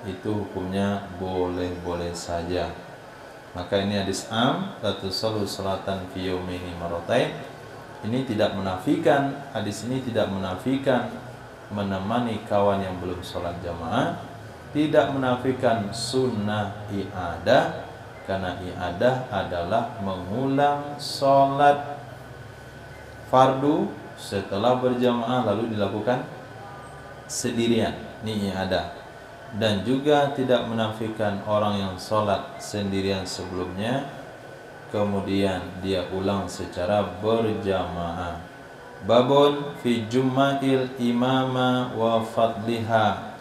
itu hukumnya boleh-boleh saja. Maka ini hadis la tusallu salatan fi yaumihi marratain. Ini tidak menafikan, hadis ini tidak menafikan menemani kawan yang belum sholat jamaah, tidak menafikan sunnah i'adah, karena i'adah adalah mengulang sholat fardu setelah berjamaah lalu dilakukan sendirian. Ini i'adah. Dan juga tidak menafikan orang yang sholat sendirian sebelumnya kemudian dia ulang secara berjamaah. Babun fi jumma'il imama wa fadliha.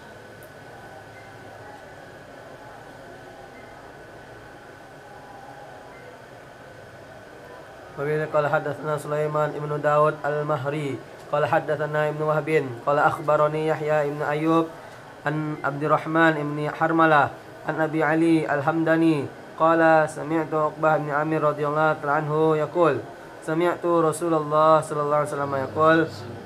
Wabillahi qala hadatsana Sulaiman ibnu Daud al-Mahri qala hadatsana Ibnu Wahbin qala akhbarani Yahya ibnu Ayyub an Abdurrahman ibnu Harmalah an Abi Ali al-Hamdani qala sami'tu Uqbah bin Amir radhiyallahu ta'ala anhu yaqul sami'tu Rasulullah sallallahu alaihi wasallam yaqul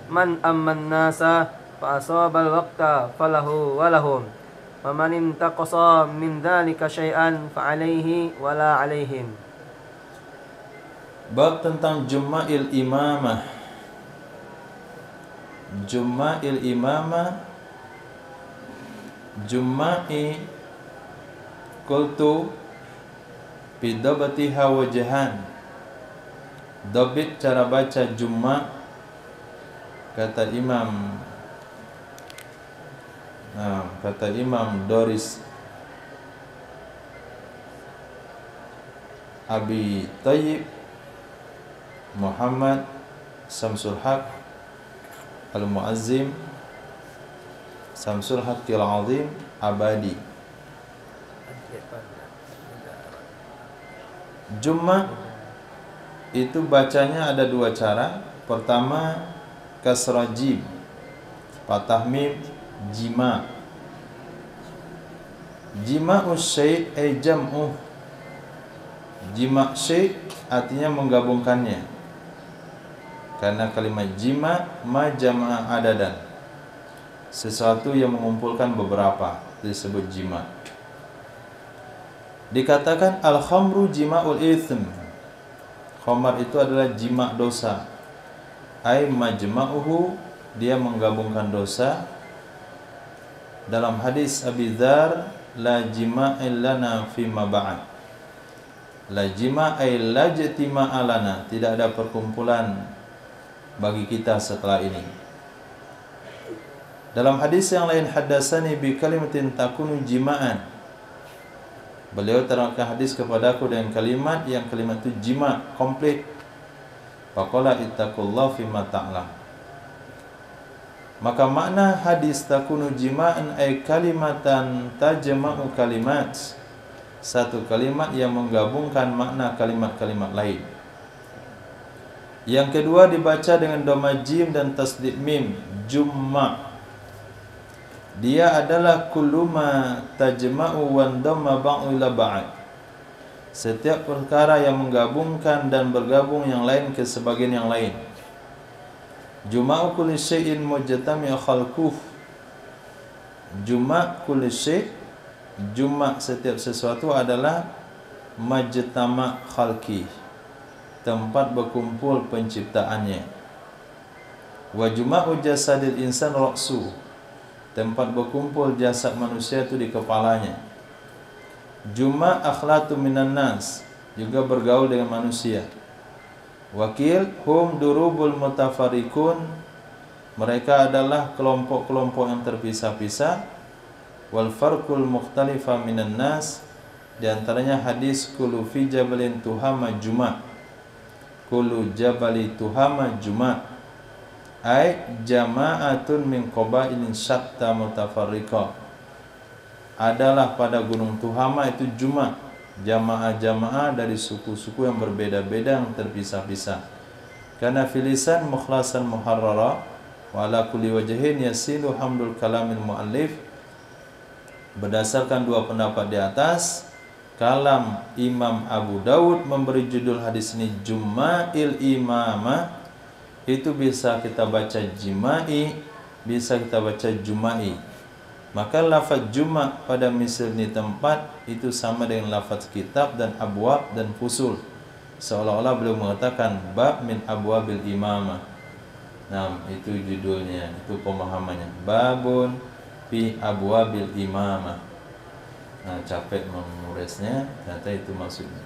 man amman nasa fa asaba al-waqta falahu wa lahum wa man intaqasa min dhalika syai'an fa alaihi wa la alaihim. Bab tentang Jumma'il Imamah. Jumma'il Imamah, Jumma'i qultu bidabatiha wajahan. Dabit cara baca Jumma, kata Imam Doris Abi Thayyib Muhammad Samsul Haq Al-Muazzim Samsul Haqqil Azim Abadi. Juma itu bacanya ada dua cara. Pertama kasrah jim, fathah mim, jima. Jima'u syai' ay jam'u. Jima' syai' artinya menggabungkannya. Karena kalimat jima' ma jama'a adadan. Sesuatu yang mengumpulkan beberapa disebut jima'. Dikatakan al-khamru jima'ul ithm. Khamar itu adalah jima' dosa. Ai majma'uhu, dia menggabungkan dosa. Dalam hadis Abi Dzar, la jima'a lana fi ma ba'd. La jima'a la jtima'a lana, tidak ada perkumpulan bagi kita setelah ini. Dalam hadis yang lain, haddatsani bi kalimatin takunu jima'an. Beliau terangkan hadis kepadaku dengan kalimat yang kalimat itu jima' komplit. Faqala ittaqullah fima ta'lam. Maka makna hadis takunu jima'an ay kalimatan tajma'u kalimat. Satu kalimat yang menggabungkan makna kalimat-kalimat lain. Yang kedua dibaca dengan dhamma jim dan tasdid mim, jumma'. Dia adalah kulluma tajma'u wa dhamma ba'u ila ba'd. Setiap perkara yang menggabungkan dan bergabung yang lain ke sebagian yang lain. Juma'u kulli syai'in mujtami'u khalquh. Juma' kulli syai', juma' setiap sesuatu adalah majtama' khalqi, tempat berkumpul penciptaannya. Wa juma'u jasadil insan ra'su, tempat berkumpul jasad manusia itu di kepalanya. Juma' akhlatu minan nas, juga bergaul dengan manusia. Wakil hum durubul mutafarikun, mereka adalah kelompok-kelompok yang terpisah-pisah. Wal farqul mukhtalifa minan nas, di antaranya hadis kullu fi jabalin tuhama juma', kullu jabali tuhama juma', ay jama'atun min qabailin syatta mutafarriqah. Adalah pada gunung Tuhama itu Juma', jamaah-jamaah dari suku-suku yang berbeda-beda yang terpisah-pisah. Karena filisan mukhlasan muharrara wa ala kulli wajhin yasilu hamdul kalamil muallif. Berdasarkan dua pendapat di atas, kalam Imam Abu Dawud memberi judul hadis ini Juma'il Imamah. Itu bisa kita baca jima'i, bisa kita baca juma'i. Maka lafaz juma' pada misal ni tempat itu sama dengan lafaz kitab dan abwab dan fusul. Seolah-olah beliau mengatakan bab min abwabil imamah. Nah, itu judulnya, itu pemahamannya. Babun fi abwabil imamah. Nah, capek menulisnya, ternyata itu maksudnya.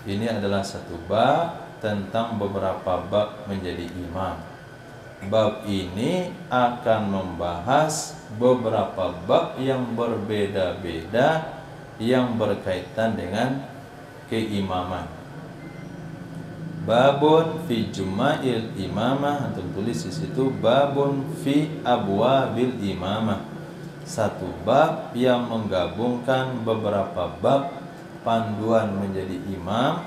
Ini adalah satu bab tentang beberapa bab menjadi imam. Bab ini akan membahas beberapa bab yang berbeda-beda yang berkaitan dengan keimaman. Babun fi juma'il imamah, antum tulis di situ babun fi abwabil imamah. Satu bab yang menggabungkan beberapa bab panduan menjadi imam,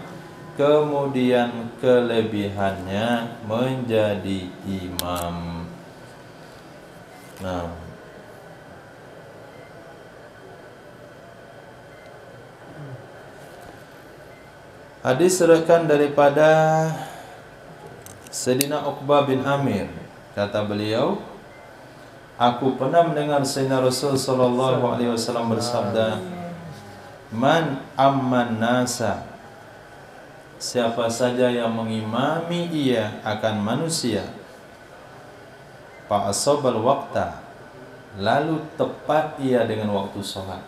kemudian kelebihannya menjadi imam. Nah, hadis rekan daripada Sayyidina Uqbah bin Amir, kata beliau, aku pernah mendengar Sayyidina Rasul sallallahu alaihi wasallam bersabda, man amman nasa, siapa saja yang mengimami ia akan manusia, fa asabal waqta, lalu tepat ia dengan waktu sholat.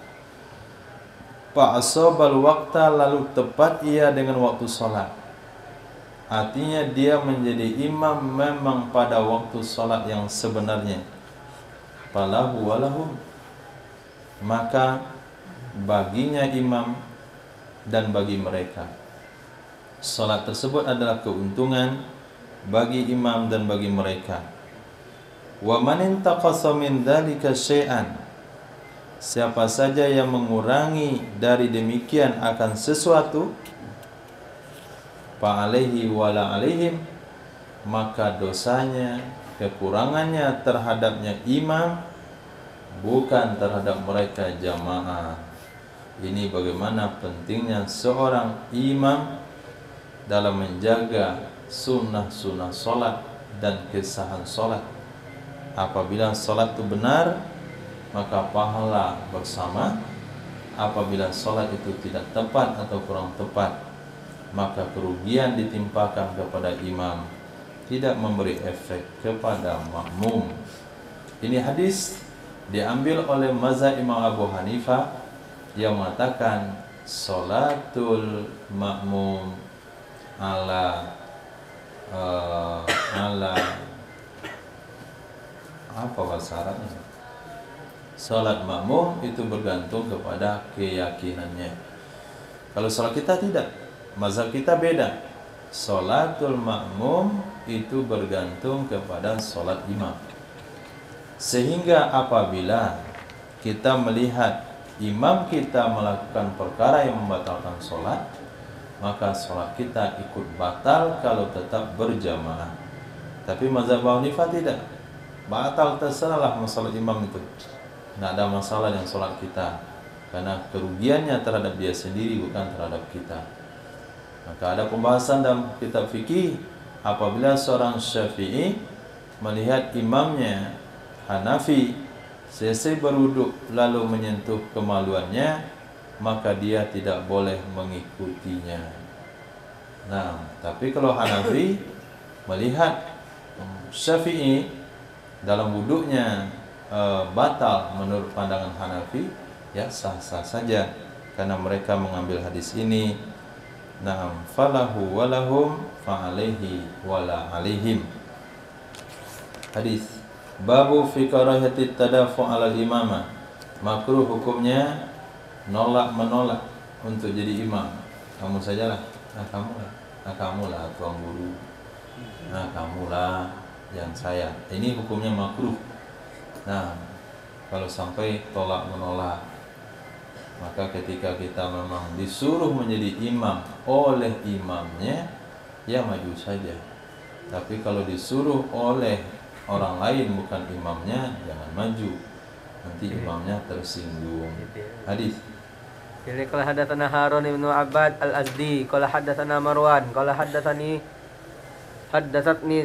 Fa asabal waqta, lalu tepat ia dengan waktu sholat. Artinya dia menjadi imam memang pada waktu sholat yang sebenarnya. Falahu walahum, maka baginya imam dan bagi mereka. salat tersebut adalah keuntungan bagi imam dan bagi mereka. Wa man intaqasa min dzalika syai'an, siapa saja yang mengurangi dari demikian akan sesuatu, fa alaihi wala alaihim, maka dosanya, kekurangannya terhadapnya imam, bukan terhadap mereka jamaah. Ini bagaimana pentingnya seorang imam dalam menjaga sunnah-sunnah solat dan kesahan solat. Apabila solat itu benar, maka pahala bersama. Apabila solat itu tidak tepat atau kurang tepat, maka kerugian ditimpakan kepada imam, tidak memberi efek kepada makmum. Ini hadis diambil oleh mazhab Imam Abu Hanifah yang mengatakan salatul makmum ala apa bahasa Arabnya? Salat makmum itu bergantung kepada keyakinannya. Kalau salat kita tidak, mazhab kita beda. Salatul makmum itu bergantung kepada salat imam. Sehingga apabila kita melihat imam kita melakukan perkara yang membatalkan salat, maka salat kita ikut batal kalau tetap berjamaah. Tapi mazhab Abu Hanifah tidak. Batal terserahlah masalah imam itu. Tidak ada masalah dengan salat kita, karena kerugiannya terhadap dia sendiri, bukan terhadap kita. Maka ada pembahasan dalam kitab fikih, apabila seorang Syafi'i melihat imamnya Hanafi selesai berwuduk lalu menyentuh kemaluannya, maka dia tidak boleh mengikutinya. Nah, tapi kalau Hanafi melihat Syafi'i dalam wuduknya batal menurut pandangan Hanafi, ya sah-sah saja, karena mereka mengambil hadis ini. Naam, falahu walahum fa alaihi wala alaihim. Hadis babu fi karahati tadafu' ala imamah. Makruh hukumnya menolak untuk jadi imam. Kamu sajalah, kamulah tuan guru. Kamulah yang saya. Ini hukumnya makruh. Nah, kalau sampai tolak menolak, maka ketika kita memang disuruh menjadi imam oleh imamnya, ya maju saja. Tapi kalau disuruh oleh orang lain bukan imamnya, jangan maju. Nanti imamnya tersinggung. Hadis. Jadi qala hadatsana Harun bin Abbad al-Azdi, qala hadatsana Marwan, qala haddatsatni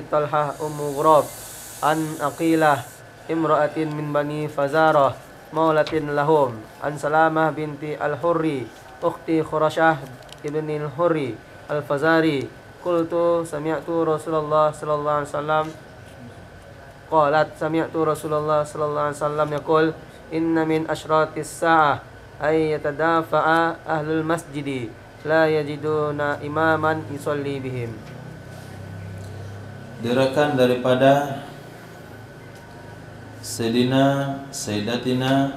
Talhah Ummu Ghurab an Aqilah imra'atin min Bani Fazarah maulatin lahum an Salamah binti Al-Hurri ukhti Khurashah ibn Al-Hurri Al-Fazari qultu sami'tu Rasulullah sallallahu alaihi wasallam qalat sami'tu Rasulullah sallallahu alaihi wasallam yaqul inna min ashratis sa'ah ay yatadafa'a ahlul masjidi la yajiduna imaman yusalli bihim. Diriwayatkan daripada Sayyidatina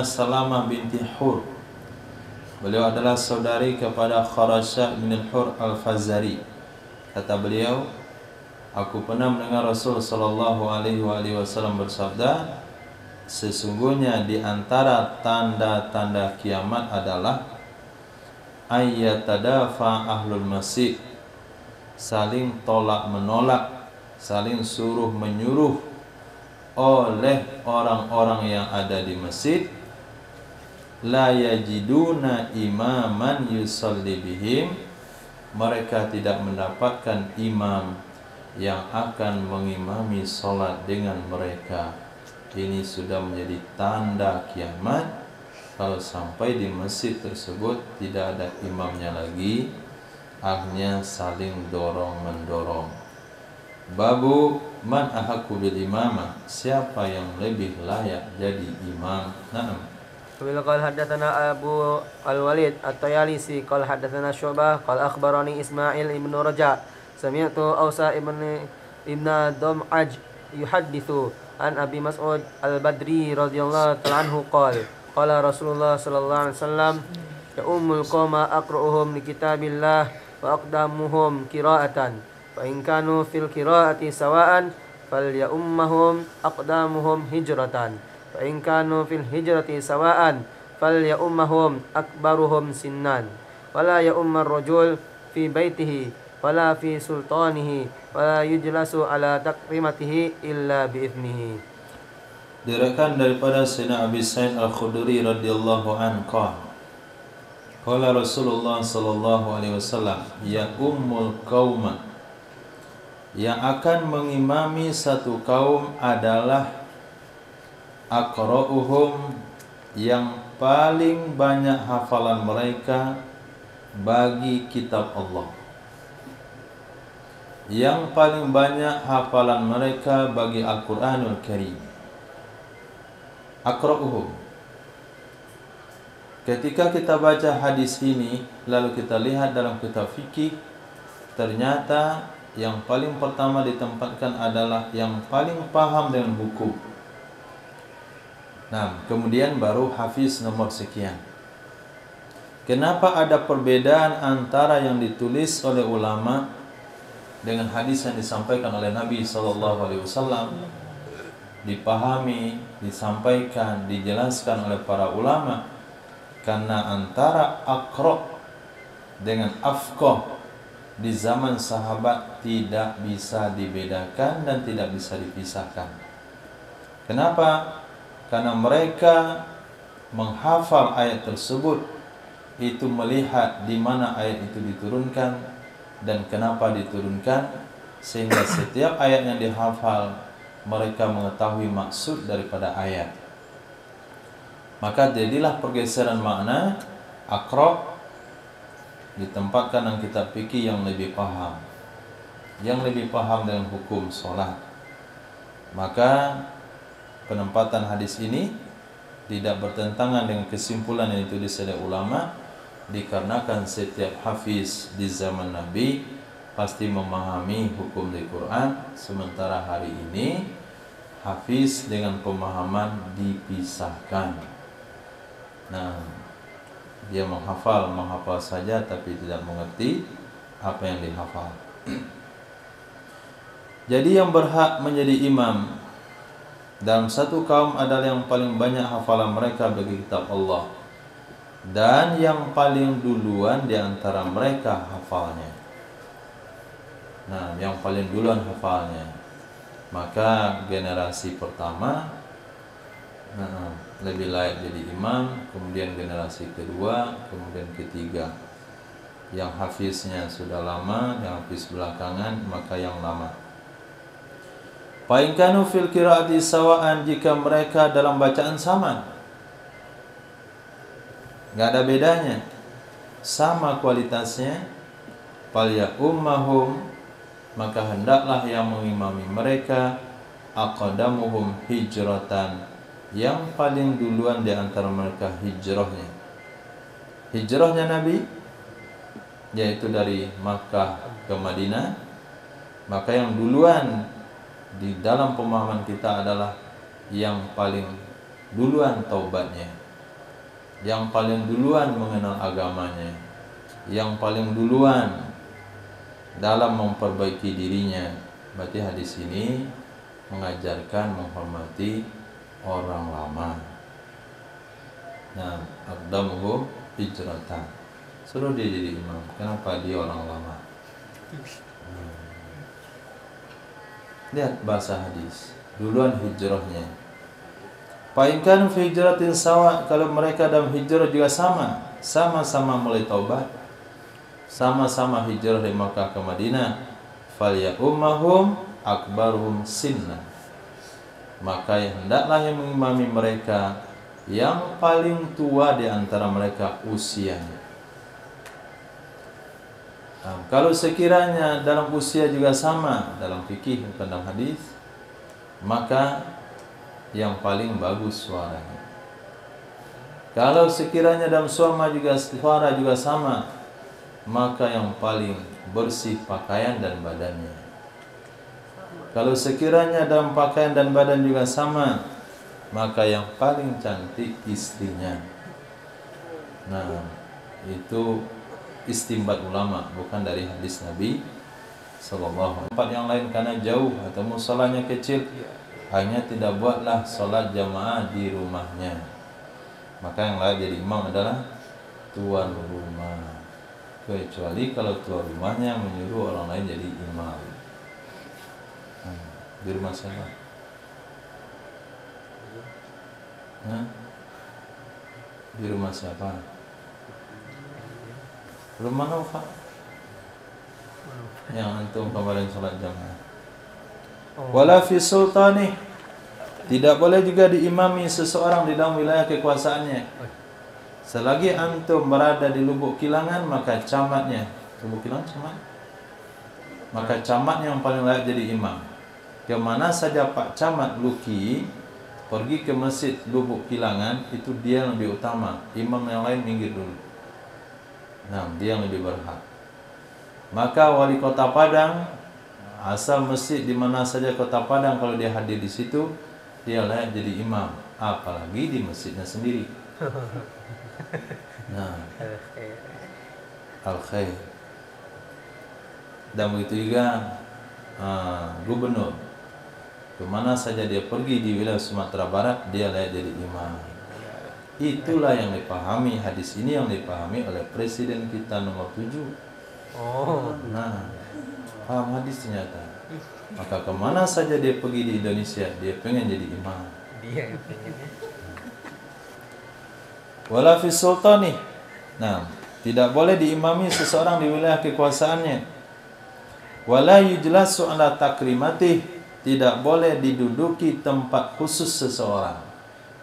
Salamah binti Hur. Beliau adalah saudari kepada Khurashah bin Hur Al-Fazari. Kata beliau, aku pernah mendengar Rasul sallallahu alaihi wasallam bersabda, sesungguhnya di antara tanda-tanda kiamat adalah ayyatadafa ahlul masjid, saling tolak menolak, saling suruh menyuruh oleh orang-orang yang ada di masjid, la yajiduna imaman yusalli bihim, mereka tidak mendapatkan imam yang akan mengimami salat dengan mereka. Ini sudah menjadi tanda kiamat kalau sampai di masjid tersebut tidak ada imamnya lagi, akhirnya saling dorong-mendorong. Babu man ahaqqu bil imamah, siapa yang lebih layak jadi imam. Naam. Qala hadatsana Abu Al-Walid At-Tayalisi qala hadatsana Syu'bah qala akhbarani Ismail ibn Raja sami'tu Ausa ibn Dam'aj yuhadditsu an Abi Mas'ud Al-Badri radhiyallahu ta'ala anhu qala qala Rasulullah sallallahu alaihi wasallam ya ummul qawma aqra'uhum li kitabillah wa aqdamuhum qira'atan fa in kanu fil qira'ati sawa'an fal ya ummahum aqdamuhum hijratan fa in kanu fil hijrati sawa'an fal ya ummahum akbaruhum sinnan wala ya ummar rajul fi baitihi wala fi sultanihi wala yujlasu ala takrimatihi illa biiznihi. Diriwayatkan daripada Sayyidina Abi Sa'id Al-Khudri radhiyallahu anhu qala Rasulullah sallallahu alaihi wasallam ya ummul qauma, yang akan mengimami satu kaum adalah aqra'uhum, yang paling banyak hafalan mereka bagi kitab Allah, yang paling banyak hafalan mereka bagi Al-Quranul Karim. Aqra'uhum. Ketika kita baca hadis ini, lalu kita lihat dalam kitab fikih, ternyata yang paling pertama ditempatkan adalah yang paling paham dengan hukum. Nah, kemudian baru hafiz nomor sekian. Kenapa ada perbedaan antara yang ditulis oleh ulama dengan hadis yang disampaikan oleh Nabi SAW? Dipahami, disampaikan, dijelaskan oleh para ulama. Karena antara aqra' dengan afqah di zaman sahabat tidak bisa dibedakan dan tidak bisa dipisahkan. Kenapa? Karena mereka menghafal ayat tersebut itu melihat di mana ayat itu diturunkan dan kenapa diturunkan, sehingga setiap ayat yang dihafal mereka mengetahui maksud daripada ayat. Maka jadilah pergeseran makna, aqra' ditempatkan dalam kitab fikih yang lebih paham, yang lebih paham dengan hukum sholat. Maka penempatan hadis ini tidak bertentangan dengan kesimpulan yang ditulis oleh ulama, dikarenakan setiap hafiz di zaman Nabi pasti memahami hukum di Quran, sementara hari ini hafiz dengan pemahaman dipisahkan. Nah, dia menghafal saja tapi tidak mengerti apa yang dihafal. Jadi yang berhak menjadi imam dalam satu kaum adalah yang paling banyak hafalan mereka bagi kitab Allah, dan yang paling duluan di antara mereka hafalnya. Nah, yang paling duluan hafalnya. Maka generasi pertama lebih layak jadi imam, kemudian generasi kedua, kemudian ketiga. Yang hafiznya sudah lama, yang hafiz belakangan, maka yang lama. Fa in kanu fil qiraati sawa'an, jika mereka dalam bacaan sama, enggak ada bedanya, sama kualitasnya, fal ya ummahum, maka hendaklah yang mengimami mereka aqdamuhum hijratan, yang paling duluan di antara mereka hijrahnya. Hijrahnya Nabi yaitu dari Makkah ke Madinah, maka yang duluan di dalam pemahaman kita adalah yang paling duluan taubatnya, yang paling duluan mengenal agamanya, yang paling duluan dalam memperbaiki dirinya. Berarti hadis ini mengajarkan menghormati orang lama. Nah, aqdamuhum hijratan, suruh dia jadi imam. Kenapa dia orang lama? Lihat bahasa hadis, duluan hijrahnya. Fa in kanu fi hijratin sawa, kalau mereka dalam hijrah juga sama-sama mulai taubat, sama-sama hijrah dari Makkah ke Madinah, fal ya ummahum akbaruhum sinna, maka hendaklah yang mengimami mereka yang paling tua di antara mereka usianya. Nah, kalau sekiranya dalam usia juga sama, dalam fikih bukan dalam hadis, maka yang paling bagus suaranya. Kalau sekiranya dalam suara juga sama, maka yang paling bersih pakaian dan badannya. Kalau sekiranya dalam pakaian dan badan juga sama, maka yang paling cantik istrinya. Nah, Itu istimbat ulama, bukan dari hadis Nabi sallallahu alaihi wasallam. Tempat yang lain karena jauh atau musholanya kecil, hanya tidak buatlah sholat jamaah di rumahnya. Maka yang layak jadi imam adalah tuan rumah, kecuali kalau tuan rumahnya menyuruh orang lain jadi imam. Di rumah siapa? Di rumah siapa? Rumah Nova yang antum kemarin sholat jamaah. Wala fi sultani, tidak boleh juga diimami seseorang di dalam wilayah kekuasaannya. Selagi antum berada di Lubuk Kilangan, maka camatnya, Lubuk Kilangan camat, maka camat yang paling layak jadi imam. Kemana saja Pak Camat Luki pergi ke masjid Lubuk Kilangan, itu dia yang lebih utama. Imam yang lain minggir dulu. Nah, dia yang lebih berhak. Maka wali kota Padang, asal masjid di mana saja kota Padang, kalau dia hadir di situ, dia layak jadi imam. Apalagi di masjidnya sendiri. Nah, al-khair. Dan begitu juga gubernur, kemana saja dia pergi di wilayah Sumatera Barat, dia layak jadi imam. Itulah yang dipahami, hadis ini yang dipahami oleh presiden kita nomor 7. Nah, paham hadis ternyata. Maka kemana saja dia pergi di Indonesia, dia pengen jadi imam. Dia yang pengen. Wala fi sultani. Nah, tidak boleh diimami seseorang di wilayah kekuasaannya. Wala yujlasu ala takrimatih, tidak boleh diduduki tempat khusus seseorang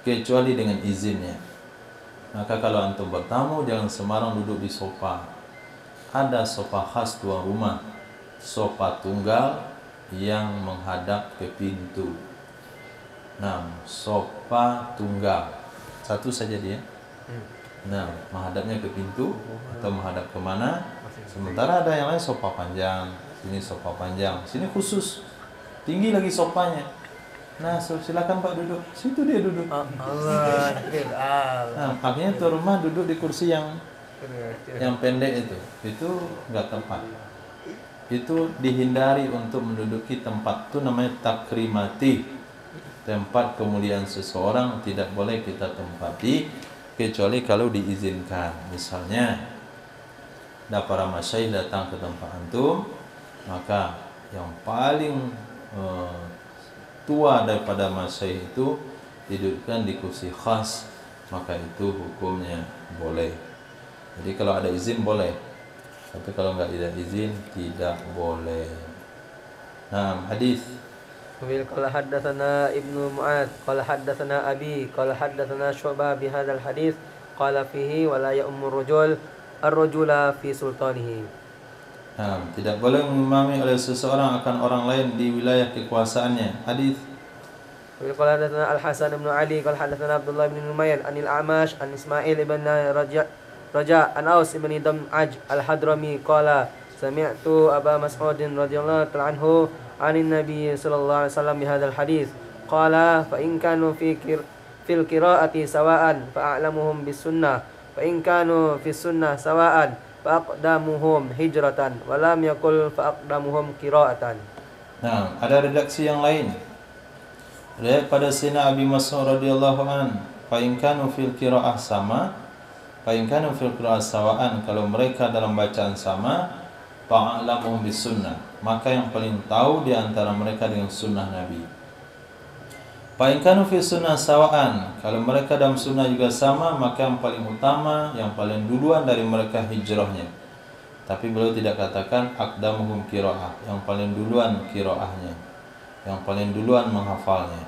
kecuali dengan izinnya. Maka kalau antum bertamu, jangan sembarang duduk di sofa. Ada sofa khas tuan rumah, sofa tunggal yang menghadap ke pintu. Nah, sofa tunggal satu saja dia. Nah, menghadapnya ke pintu atau menghadap kemana. Sementara ada yang lain sofa panjang, sini sofa panjang, sini khusus, tinggi lagi sofanya. Nah, silakan Pak duduk. Situ dia duduk. Allah. Nah, akhirnya tuan rumah duduk di kursi yang pendek itu nggak tepat. Itu dihindari untuk menduduki tempat itu, namanya takrimati. Tempat kemuliaan seseorang tidak boleh kita tempati kecuali kalau diizinkan. Misalnya, ada para masyayikh datang ke tempat antum, maka yang paling tua daripada masyayikh itu didudukkan di kursi khas, maka itu hukumnya boleh. Jadi kalau ada izin boleh, tapi kalau nggak ada izin tidak boleh. Nah, hadis. قال حدثنا ابن معاذ قال حدثنا أبي قال حدثنا شعبة بهذا الحديث قال فيه ولا يؤم الرجل في سلطانه. Nah, tidak boleh mengimami oleh seseorang akan orang lain di wilayah kekuasaannya. Hadis. قال حدثنا الحسن بن علي قال حدثنا عبد الله بن نمير عن الأعمش عن إسماعيل بن رجاء عن أوس بن دمعج الحضرمي قال سمعت أبا مسعود رضي الله تعالى عنه عن النبي صلى الله عليه وسلم بهذا الحديث قال فإن كانوا في القراءة سواء فأعلمهم بالسنة فإن كانوا في السنة سواء فأقدمهم هجرة ولم يقل فأقدمهم قراءة. Nah, ada redaksi yang lain. Riwayat pada Sayyidina Abi Mas'ud radhiyallahu an, fa in kanu fil qiraa'ah sama, fa in kanu fil qiraa'ah sawaan, kalau mereka dalam bacaan sama, fa'alamuhum bis sunnah, maka yang paling tahu di antara mereka dengan sunnah Nabi. Fa in kanu fi sunnah sawaan, kalau mereka dalam sunnah juga sama, maka yang paling utama, yang paling duluan dari mereka hijrahnya. Tapi beliau tidak katakan aqdamuhum qiraa'ah, yang paling duluan qiraahnya, yang paling duluan menghafalnya.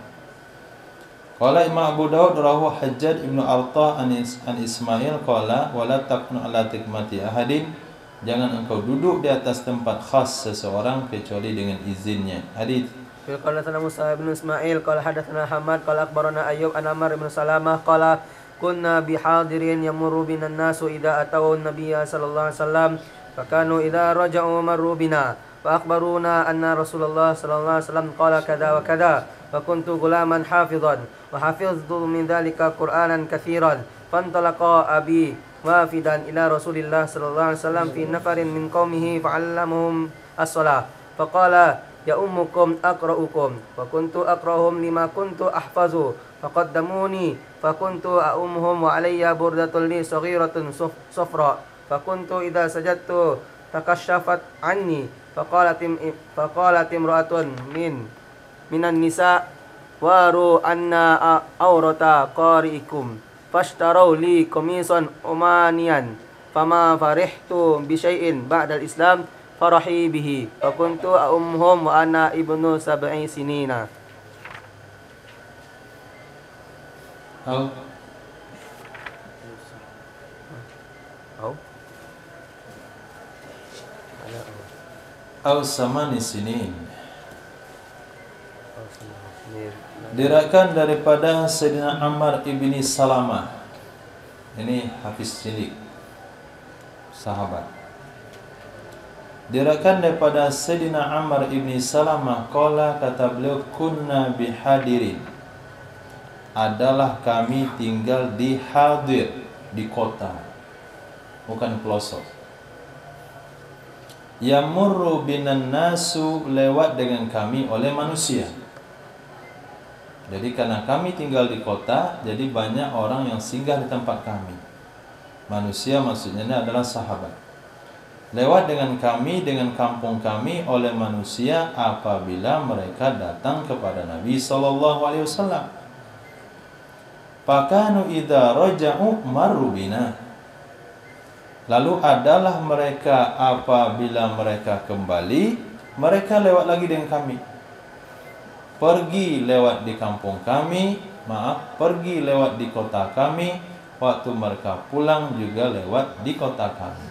Qala Imam Abu Dawud rawahu Hajjaj ibnu Artah an Ismail qala wala takun ala tikmati ahadin, jangan engkau duduk di atas tempat khas seseorang kecuali dengan izinnya. Hadis. قال حدثنا موسى بن اسماعيل قال حدثنا حماد قال اخبرنا ايوب عن عمرو بن سلامة قال كنا بحاضر يمر بنا الناس اذا اتوا النبي صلى الله عليه وسلم فكانوا اذا رجعوا مروا بنا فاخبرونا ان رسول الله صلى الله عليه وسلم قال كذا وكذا فكنت غلاما حافظا وحفظت من ذلك قرانا كثيرا فانطلق ابي wafidan ila Rasulillah sallallahu alaihi wasallam fi nafarin min qaumihi fa'allamahum as-shalah. Faqala ya ummukum aqra'ukum wa kuntu aqra'uhum lima kuntu ahfazu faqaddamuni fakuntu a'ummuhum wa alayya burdatun li saghiratun safra fakuntu idza sajadtu takashafat anni faqalat imra'atun minan nisa waru anna aurata qari'ikum fashtarau li qamisan umaniyan fama farihtu bi syai'in ba'dal islam farahi bihi wa kuntu umhum wa ana ibnu sab'i sinina. Au samani sinin. Diriwayatkan daripada Sayyidina Ammar ibni Salamah. Ini Hafiz cilik, sahabat. Diriwayatkan daripada Sayyidina Ammar ibni Salamah qala, kata beliau, kunna bihadirin, adalah kami tinggal di hadir, di kota, bukan pelosok. Yamurru binan nasu, lewat dengan kami oleh manusia. Jadi karena kami tinggal di kota, jadi banyak orang yang singgah di tempat kami. Manusia maksudnya ini adalah sahabat. Lewat dengan kami, dengan kampung kami oleh manusia apabila mereka datang kepada Nabi SAW. Fakanu idza raja'u marru bina. Lalu adalah mereka apabila mereka kembali, mereka lewat lagi dengan kami. Pergi lewat di kampung kami, pergi lewat di kota kami. Waktu mereka pulang juga lewat di kota kami.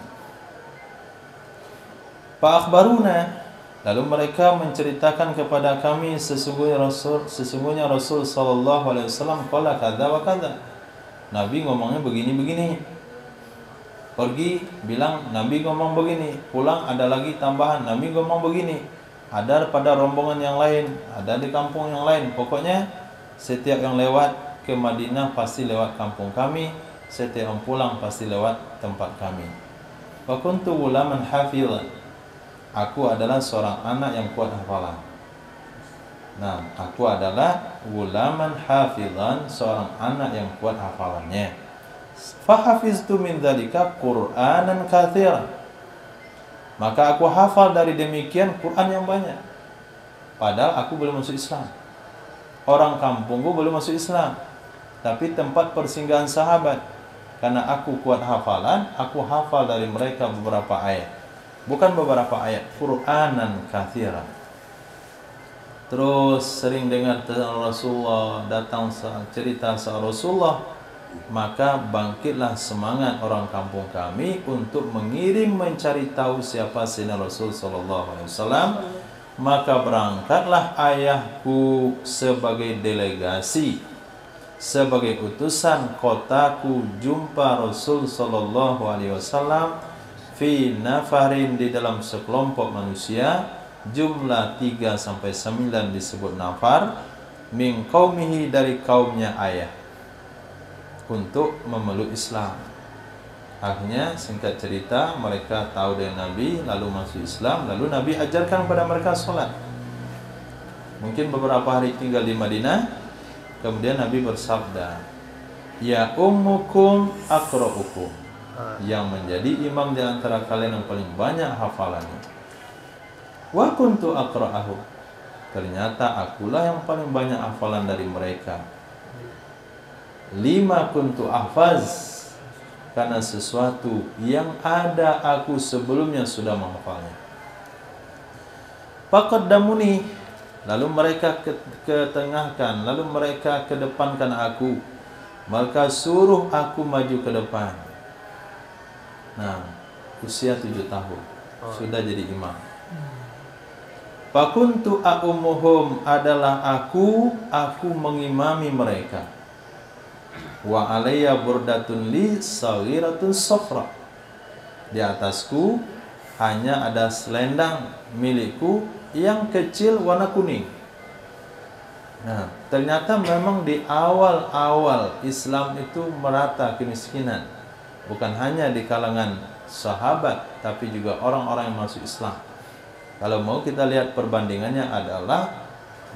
Fa akhbaruna, lalu mereka menceritakan kepada kami sesungguhnya Rasul sallallahu alaihi wasallam qala kadza wa kadza. Nabi ngomongnya begini-begini. Pergi bilang Nabi ngomong begini, pulang ada lagi tambahan Nabi ngomong begini. Ada pada rombongan yang lain, ada di kampung yang lain. Pokoknya setiap yang lewat ke Madinah pasti lewat kampung kami, setiap yang pulang pasti lewat tempat kami. Wa kuntu ghulaman hafizan, aku adalah seorang anak yang kuat hafalan. Nah, aku adalah ghulaman hafizan, seorang anak yang kuat hafalannya. Fa hafiztu min dzalika Qur'anan katsiran, maka aku hafal dari demikian Quran yang banyak. Padahal aku belum masuk Islam, orang kampungku belum masuk Islam, tapi tempat persinggahan sahabat. Karena aku kuat hafalan, aku hafal dari mereka beberapa ayat. Bukan beberapa ayat, Qur'anan katsiran. Terus sering dengar tentang Rasulullah, datang cerita soal Rasulullah, maka bangkitlah semangat orang kampung kami untuk mengirim mencari tahu siapa Sayyidina Rasul sallallahu alaihi wasallam. Maka berangkatlah ayahku sebagai delegasi, sebagai utusan kotaku jumpa Rasul sallallahu alaihi wasallam fi nafarin, di dalam sekelompok manusia, jumlah 3 sampai 9 disebut nafar, min qaumihi, dari kaumnya ayah, untuk memeluk Islam. Akhirnya singkat cerita mereka tahu dengan Nabi, lalu masuk Islam, lalu Nabi ajarkan kepada mereka sholat. Mungkin beberapa hari tinggal di Madinah, kemudian Nabi bersabda, ya ummukum aqra'ukum, yang menjadi imam di antara kalian yang paling banyak hafalannya. Wa kuntu aqra'ahu, ternyata akulah yang paling banyak hafalan dari mereka. Lima kuntu ahfaz, karena sesuatu yang ada aku sebelumnya sudah menghafalnya. Faqaddamuni, lalu mereka ketengahkan, lalu mereka kedepankan aku, maka suruh aku maju ke depan. Nah, usia 7 tahun sudah jadi imam. Fakuntu a'ummuhum, adalah aku mengimami mereka. Wa alayya burdatun li saghiratun safra, di atasku hanya ada selendang milikku yang kecil warna kuning. Nah, ternyata memang di awal-awal Islam itu merata kemiskinan. bukan hanya di kalangan sahabat, tapi juga orang-orang yang masuk Islam. Kalau mau kita lihat perbandingannya adalah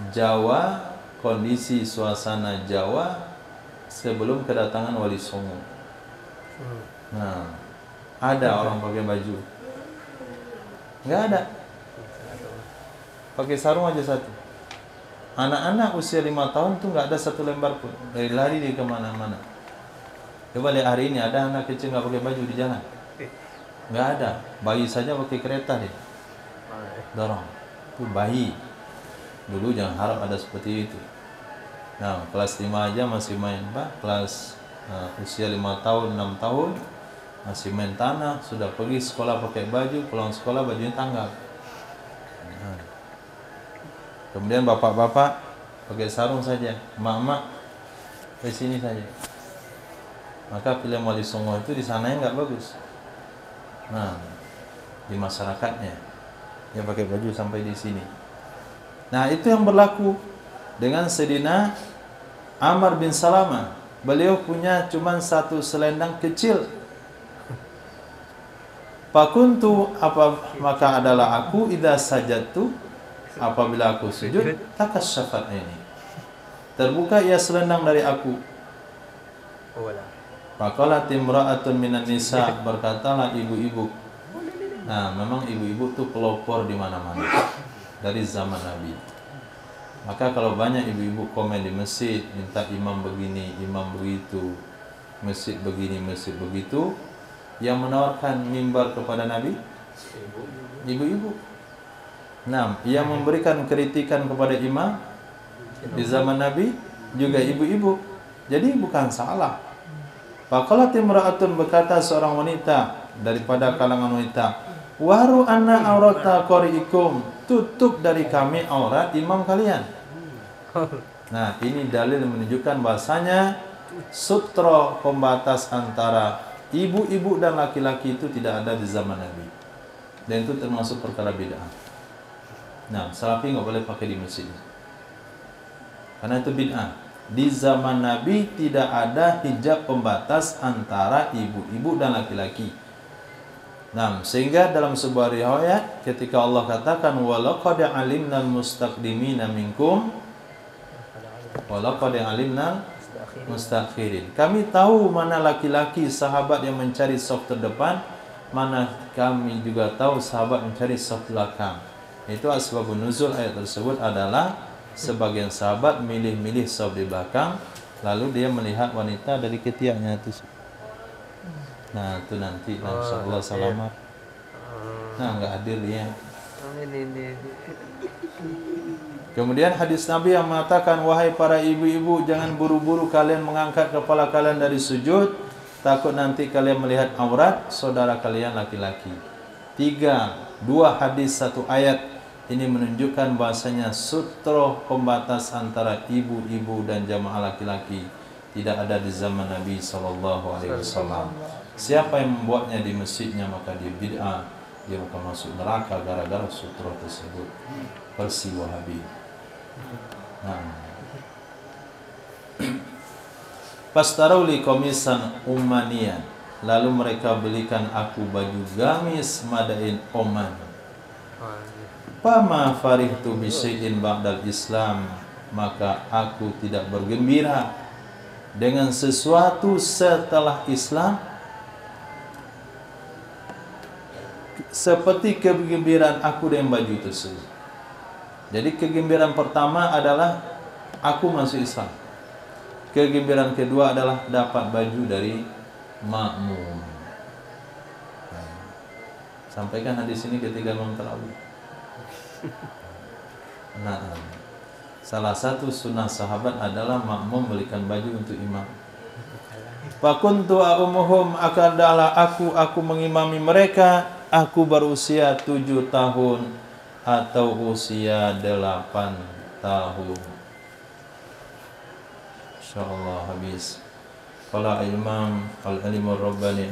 Jawa, kondisi suasana Jawa sebelum kedatangan Wali Songo. Nah, ada orang pakai baju? Nggak ada. Pakai sarung aja satu. Anak-anak usia 5 tahun tuh nggak ada satu lembar pun. Lari dia kemana-mana. Coba lihat hari ini ada anak kecil nggak pakai baju di jalan? Nggak ada. Bayi saja pakai kereta dia. Dorong. Itu bayi. Dulu jangan harap ada seperti itu. Nah, kelas 5 aja masih main, Pak. Kelas usia 5 tahun, 6 tahun masih main tanah, sudah pergi sekolah pakai baju, pulang sekolah bajunya tanggap. Nah. Kemudian bapak-bapak pakai sarung saja, emak-emak di sini saja. Maka pilihan Wali Songo itu di sananya nggak bagus. Nah, di masyarakatnya dia pakai baju sampai di sini. Nah, itu yang berlaku dengan Sayyidina Amr bin Salamah. Beliau punya cuma satu selendang kecil. Fakuntu, maka adalah aku idza sajadtu, apabila aku sujud, takasyafat ini. Terbuka ia selendang dari aku. Faqalat imra'atun minan nisa, berkatalah ibu-ibu. Nah, memang ibu-ibu tuh pelopor di mana-mana dari zaman Nabi. Maka kalau banyak ibu-ibu komen di masjid, minta imam begini, imam begitu, masjid begini, masjid begitu, yang menawarkan mimbar kepada Nabi, ibu-ibu. Nah, yang memberikan kritikan kepada imam di zaman Nabi juga ibu-ibu. Jadi bukan salah. Faqalat imra'atun, berkata seorang wanita daripada kalangan wanita, waru anna aurata qari'ikum, tutup dari kami aurat imam kalian. Nah, ini dalil menunjukkan bahasanya sutra pembatas antara ibu-ibu dan laki-laki itu tidak ada di zaman Nabi. Dan itu termasuk perkara bid'ah. Nah, salafi nggak boleh pakai di masjid, karena itu bid'ah. Di zaman Nabi tidak ada hijab pembatas antara ibu-ibu dan laki-laki. Nah, sehingga dalam sebuah riwayat ketika Allah katakan walaqad alimnal mustaqdimina minkum walaqad alimnal mustakhirin, kami tahu mana laki-laki sahabat yang mencari saf terdepan, mana kami juga tahu sahabat mencari saf belakang. Itu asbabun nuzul ayat tersebut adalah sebagian sahabat milih-milih saf di belakang, lalu dia melihat wanita dari ketiaknya itu. Nah, itu nanti insyaallah selamat. Nah, nggak hadir dia. Kemudian hadis Nabi yang mengatakan, wahai para ibu-ibu, jangan buru-buru kalian mengangkat kepala kalian dari sujud, takut nanti kalian melihat aurat saudara kalian laki-laki. 2 hadis 1 ayat ini menunjukkan bahasanya sutra pembatas antara ibu-ibu dan jamaah laki-laki tidak ada di zaman Nabi SAW. Siapa yang membuatnya di masjidnya maka dia bid'ah, dia bukan masuk neraka gara-gara sutra tersebut. Versi Wahabi. Nah, Pastaruli komisan umanian, lalu mereka belikan aku baju gamis madain Oman. Fama farihtu bisyai'in ba'dal Islam, maka aku tidak bergembira dengan sesuatu setelah Islam seperti kegembiraan aku dengan baju tersebut. Jadi kegembiraan pertama adalah aku masuk Islam. Kegembiraan kedua adalah dapat baju dari makmum. Sampaikan hadis ini ketika malam tarawih. Nah, salah satu sunnah sahabat adalah makmum belikan baju untuk imam. Fakuntu a'umuhum, akadalah aku mengimami mereka. Aku berusia 7 tahun atau usia 8 tahun. InsyaAllah habis. Qala Imam Al-Alimur Rabbani